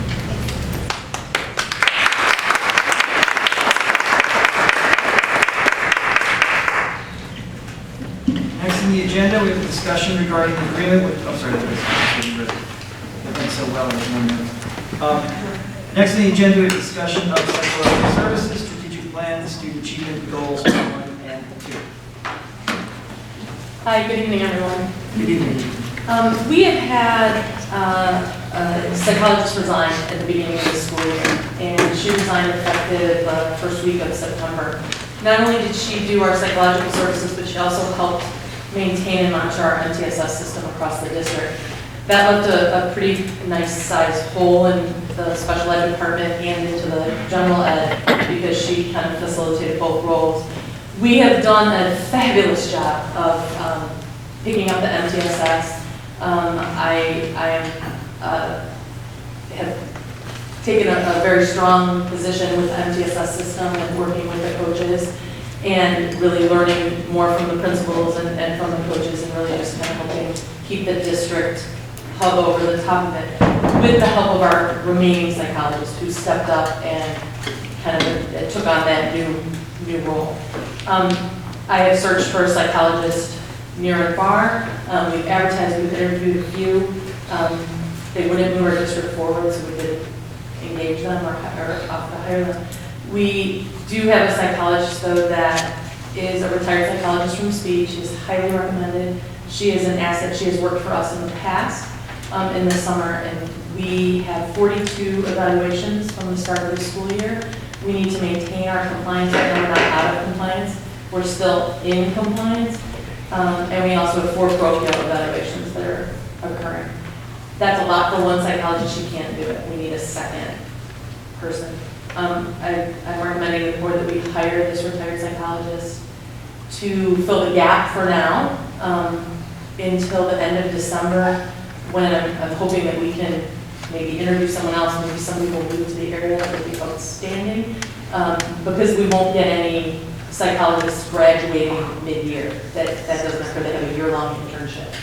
Next on the agenda, we have a discussion regarding the agreement with, I'm sorry, that went so well in 1 minute. Next on the agenda, we have a discussion of psychological services, strategic plan, student achievement goals 1 and 2. Hi, good evening, everyone. Good evening. We have had a psychologist resign at the beginning of the school year, and she resigned effective first week of September. Not only did she do our psychological services, but she also helped maintain and monitor our MTSS system across the district. That left a pretty nice sized hole in the special ed department and into the general ed because she kind of facilitated both roles. We have done a fabulous job of picking up the MTSS. Have taken a very strong position with the MTSS system and working with the coaches and really learning more from the principals and from the coaches and really just kind of helping keep the district hub over the top of it with the help of our remaining psychologists who stepped up and kind of took on that new role. I have searched for a psychologist near and far. We've advertised, we've interviewed a few. They wouldn't move our district forward, so we did engage them or hire them. We do have a psychologist, though, that is a retired psychologist from speech. She's highly recommended. She is an asset. She has worked for us in the past, in the summer, and we have 42 evaluations from the start of the school year. We need to maintain our compliance. Right now, we're not out of compliance. We're still in compliance. And we also have 4 parochial evaluations that are occurring. That's a lot for one psychologist. She can't do it. We need a second person. I'm recommending the board that we hire this retired psychologist to fill the gap for now until the end of December, when I'm hoping that we can maybe interview someone else, maybe somebody will move to the area that would be outstanding, because we won't get any psychologists graduating mid-year. That doesn't occur. They have a year-long internship.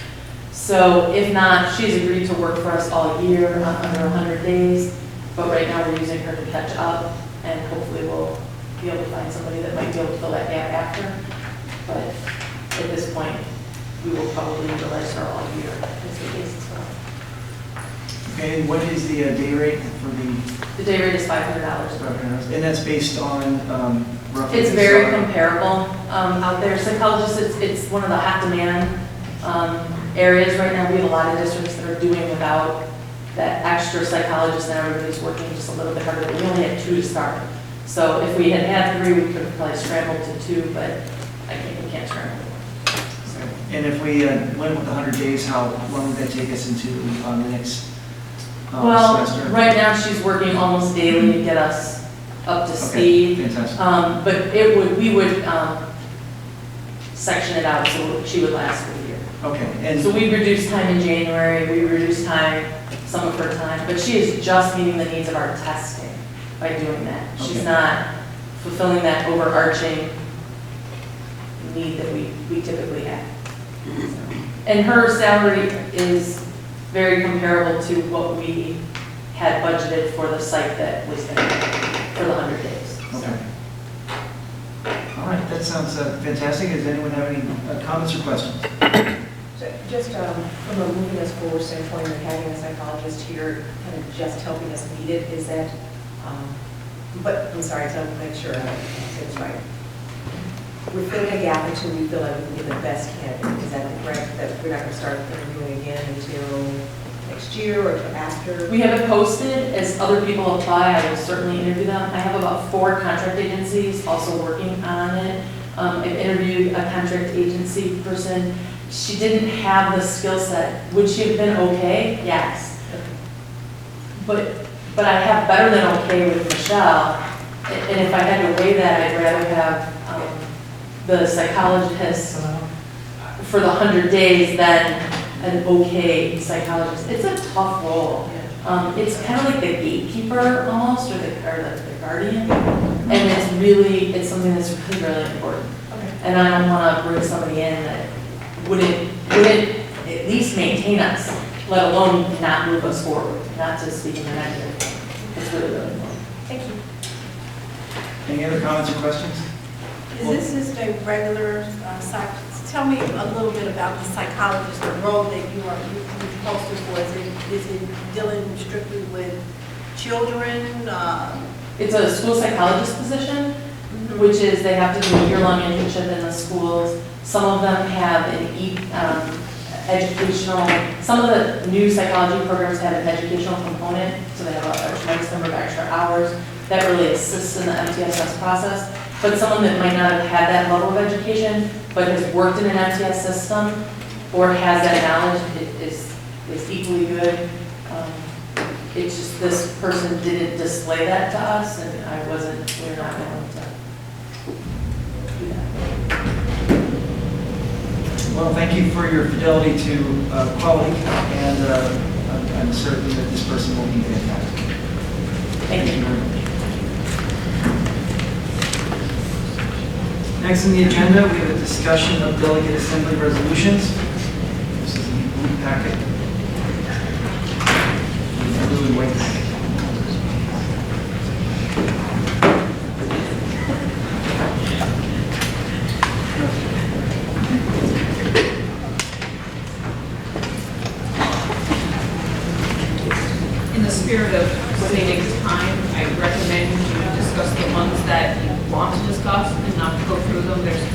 So if not, she's agreed to work for us all year, under 100 days. But right now, we're using her to catch up, and hopefully we'll be able to find somebody that might be able to fill that gap after. But at this point, we will probably utilize her all year, is the case as well. Okay, and what is the day rate for the? The day rate is $500. $500. And that's based on roughly? It's very comparable out there. Psychologists, it's one of the hot demand areas right now. We have a lot of districts that are doing without that extra psychologist, and everybody's working just a little bit harder. We only had 2 to start. So if we had had 3, we could have probably scrambled to 2, but we can't scramble. And if we went with 100 days, how long would that take us into the next semester? Right now, she's working almost daily to get us up to speed. Fantastic. But we would section it out so she would last for the year. Okay. And so we reduced time in January, we reduced some of her time, but she is just meeting the needs of our testing by doing that. She's not fulfilling that overarching need that we typically have. And her salary is very comparable to what we had budgeted for the site that was there for the 100 days. Okay. All right, that sounds fantastic. Does anyone have any comments or questions? Just from a moving us forward standpoint of having a psychologist here, kind of just helping us meet it, is that, but I'm sorry, so make sure I say this right. We're filling a gap until we feel like we can get the best candidate. Is that correct? That we're not going to start interviewing again until next year or after? We have it posted. As other people apply, I will certainly interview them. I have about 4 contract agencies also working on it. I've interviewed a contract agency person. She didn't have the skill set. Would she have been okay? Yes. But I have better than okay with Michelle. And if I had to weigh that, I'd rather have the psychologist for the 100 days than an okay psychologist. It's a tough role. It's kind of like the gatekeeper almost, or the guardian. And it's something that's really, really important. Okay. And I don't want to bring somebody in that wouldn't at least maintain us, let alone not move us forward, not to speak in the negative. It's really, really important. Thank you. Any other comments or questions? Is this just a regular tell me a little bit about the psychologist, the role that you posted for. Is it dealing strictly with children? It's a school psychologist position, which is they have to do a year-long internship in the schools. Some of them have an educational, some of the new psychology programs have an educational component, so they have a tremendous number of extra hours that really assists in the MTSS process. But someone that might not have had that level of education, but has worked in an MTS system or has that knowledge is equally good. It's just this person didn't display that to us, and we're not going to do that. Well, thank you for your fidelity to quality, and I'm certain that this person will be fantastic. Thank you very much. Next on the agenda, we have a discussion of delegate assembly resolutions. This is the blue packet. The blue and white packet. In the spirit of saving time, I recommend you discuss the ones that you want to discuss and not go through them. There's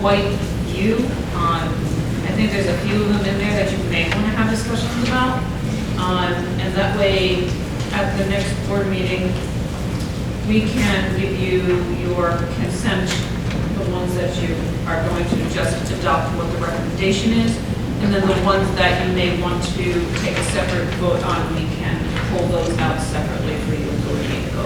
quite a few. I think there's a few of them in there that you may want to have discussions about. And that way, at the next board meeting, we can give you your consent, the ones that you are going to just adopt what the recommendation is. And then the ones that you may want to take a separate vote on, we can pull those out separately for you until we need to go.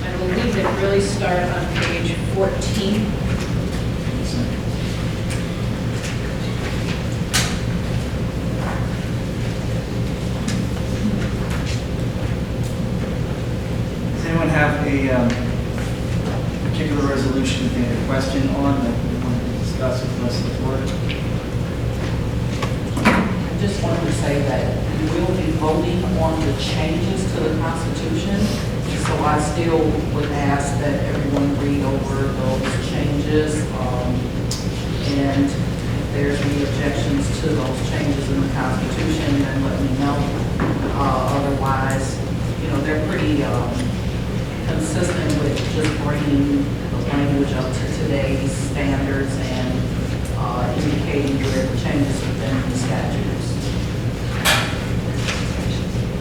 I believe they really start on page 14. Does anyone have a particular resolution that they have a question on that we want to discuss with the rest of the board? I just wanted to say that we will be voting on the changes to the Constitution. So I still would ask that everyone read over those changes. And if there's any objections to those changes in the Constitution, then let me know. Otherwise, they're pretty consistent with just bringing the language up to today's standards and indicating where the changes within the statutes.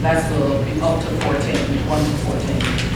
That's up to 14, 1 to 14.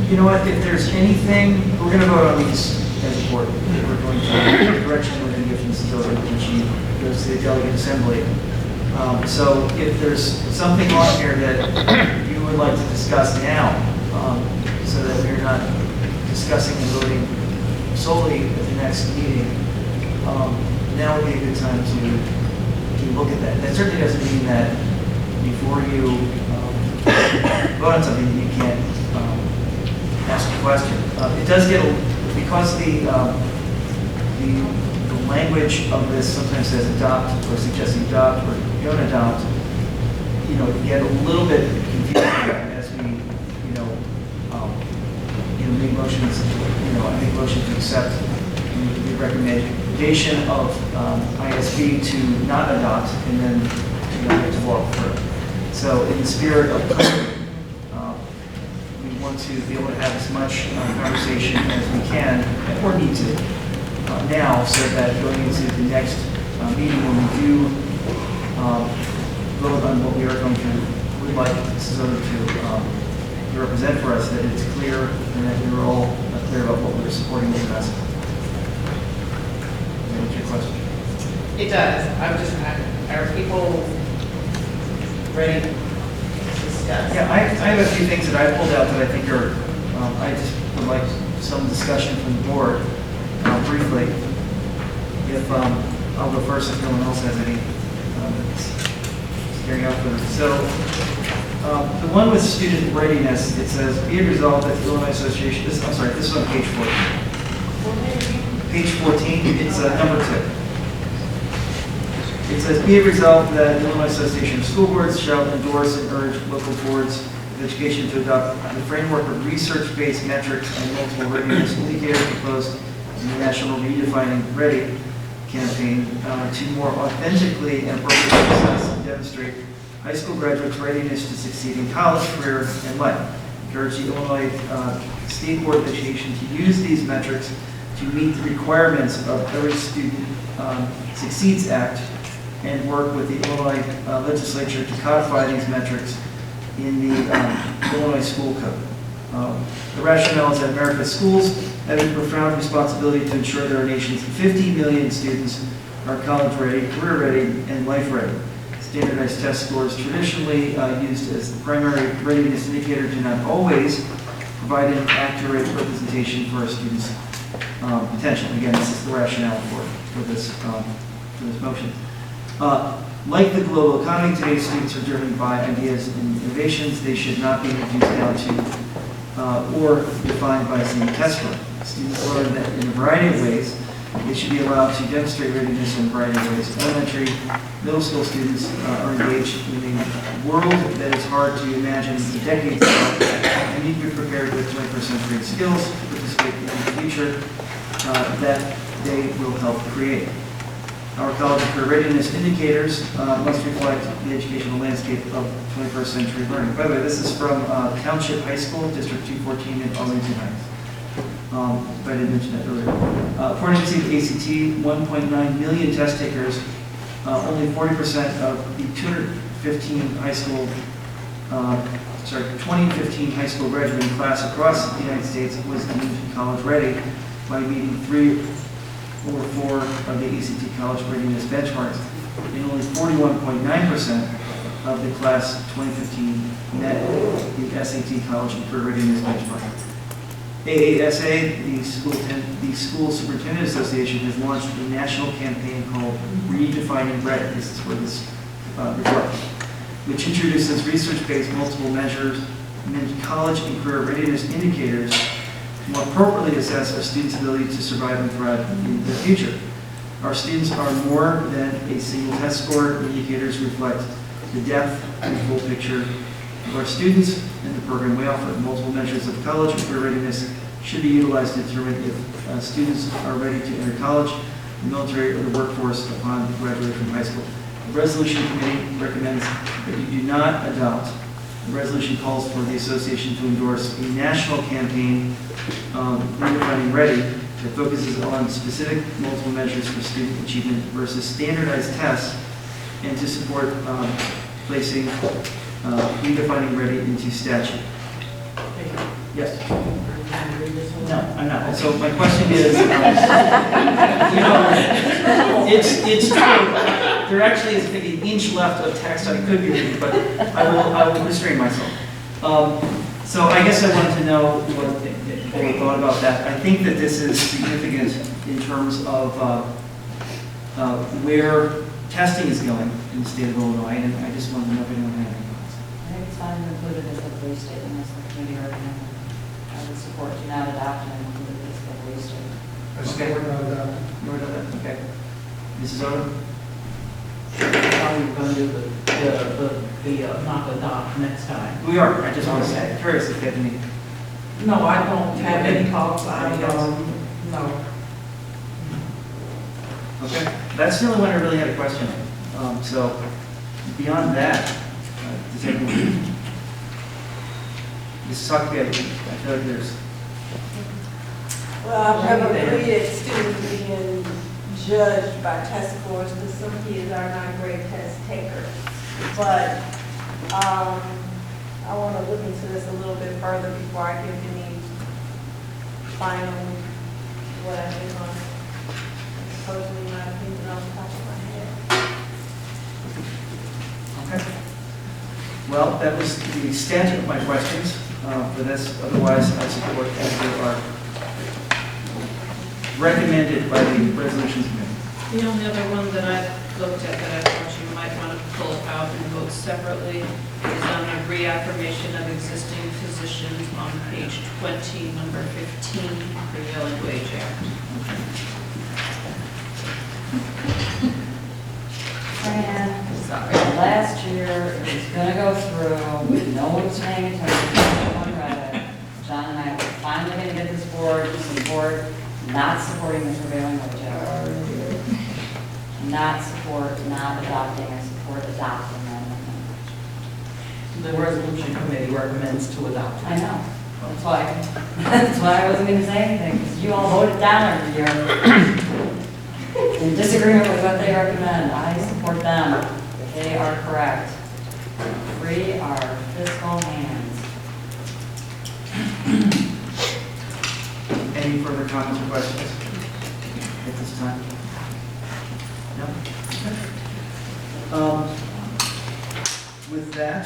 You know what, if there's anything, we're going to vote on these as a board. We're going to, the direction we're going to give Mrs. Oden when she goes to the delegate assembly. So if there's something on here that you would like to discuss now, so that we're not discussing and voting solely at the next meeting, now would be a good time to look at that. That certainly doesn't mean that before you vote on something, you can't ask a question. It does get, because the language of this sometimes says adopt or suggesting adopt or don't adopt, you get a little bit confusing as we, make motions, I make motion to accept the recommendation of ISB to not adopt and then to walk through. So in the spirit of we want to be able to have as much conversation as we can, or need to, now, so that going into the next meeting when we do vote on what we are going to, would like Mrs. Oden to represent for us, that it's clear and that we're all clear about what we're supporting with us. Does that answer your question? It does. Are people ready to discuss? Yeah, I have a few things that I pulled out that I think are, I just would like some discussion from the board, briefly. If, I'll go first if no one else has any, carrying out with it. So, the one with student readiness, it says, be it resolved that the Illinois Association, this is on page 14. Page 14, it's number 2. It says, be it resolved that the Illinois Association of School Boards shall endorse and urge local boards of education to adopt the framework of research-based metrics and multiple readiness indicators proposed in the National Redefining Ready campaign to more authentically and appropriately assess and demonstrate high school graduates' readiness to succeed in college, career, and life. Encourage the Illinois State Board of Education to use these metrics to meet the requirements of Every Student Succeeds Act and work with the Illinois legislature to codify these metrics in the Illinois School Code. The rationale is that America's schools have a profound responsibility to ensure that our nation's 50 million students are college ready, career ready, and life ready. Standardized test scores traditionally used as the primary readiness indicator do not always provide an accurate representation for a student's potential. Again, this is the rationale for this motion. Like the global economy, today's students are driven by ideas and innovations. They should not be reduced down to or defined by a single test score. Students learn that in a variety of ways. They should be allowed to demonstrate readiness in a variety of ways. Elementary, middle school students are engaged in a world that is hard to imagine decades ago, and need to be prepared with 21st century skills to participate in the future that they will help create. Our college and career readiness indicators must reflect the educational landscape of 21st century learning. By the way, this is from Township High School, District 214 in Arlington Heights. If I didn't mention that earlier. According to the ACT, 1.9 million test takers, only 40% of the 2015 high school graduating class across the United States was deemed college ready by meeting 3 or 4 of the ACT college readiness benchmarks, and only 41.9% of the class 2015 met the SAT college and career readiness benchmark. AASA, the School Superintendent Association, has launched a national campaign called Redefining Ready. This is where this reflects, which introduces research-based multiple measures, college and career readiness indicators to more appropriately assess our students' ability to survive and thrive in the future. Our students are more than a single test score. Indicators reflect the depth and full picture of our students and the program we offer. Multiple measures of college and career readiness should be utilized to determine if students are ready to enter college, the military, or the workforce upon graduation from high school. The resolution committee recommends that you do not adopt. The resolution calls for the association to endorse a national campaign, Redefining Ready, that focuses on specific multiple measures for student achievement versus standardized tests, and to support placing Redefining Ready into statute. Yes? No, I'm not. So my question is, it's true. There actually is maybe an inch left of text I could be reading, but I will restrain myself. So I guess I wanted to know what they thought about that. I think that this is significant in terms of where testing is going in the state of Illinois, and I just wanted to know if anyone had any thoughts. I think it's fine to include it as a police statement as the community recommended. I would support to not adopt and include it as the police statement. Okay. We're not adopting. Okay. Mrs. Odom? How are you going to do the not adopt next time? We are. I just want to say, curious if you had any. No, I don't have any thoughts. No. Okay, that's the only one I really had a question on. So beyond that, does anyone, Mrs. Huckabee, I feel like there's. Well, I've never created students being judged by test scores because some kids are not great test takers. But I want to look into this a little bit further before I give any final what I think on it. Personally, my opinion off the top of my head. Okay. Well, that was the extent of my questions for this. Otherwise, I support as they are recommended by the resolutions committee. The only other one that I looked at that I thought you might want to pull out and vote separately is on a reaffirmation of existing positions on page 20, number 15, Prevailing Wage Act. Sorry. Last year, it was going to go through, no one was paying attention, no one read it. John and I were finally going to get this board to support not supporting the prevailing wage act. Not support, not adopting, I support adopting them. The resolution committee recommends to adopt. I know. That's why I wasn't going to say anything, because you all voted down every year. In disagreement with what they recommend, I support them. They are correct. Free our fiscal hands. Any further comments or questions at this time? No? Okay. With that,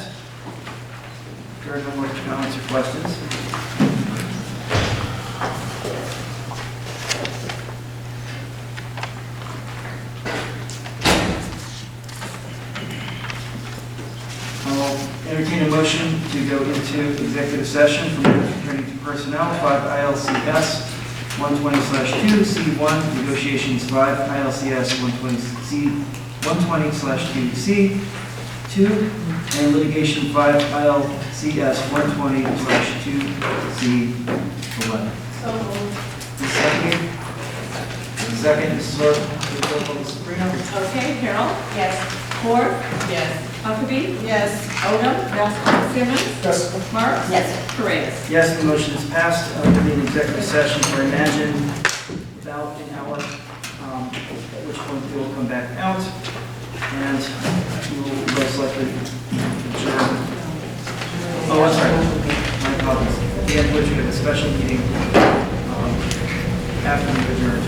there are no more comments or questions. I'll entertain a motion to go into executive session from attorney to personnel, 5 ILCS 120/2, C1, negotiations 5 ILCS 120/2C, 2, and litigation 5 ILCS 120/2C11. So moved. Second, Mrs. Orr, Sabrina. Okay, Carol? Yes. Ford? Yes. Huckabee? Yes. Odom? Yes. Simmons? Yes. Marks? Yes. Paredes? Yes, the motion is passed. We'll be in executive session for, I imagine, about an hour, at which point we will come back out, and we will most likely adjourn. Oh, I'm sorry. My apologies. The end, which we have a special meeting after we adjourn.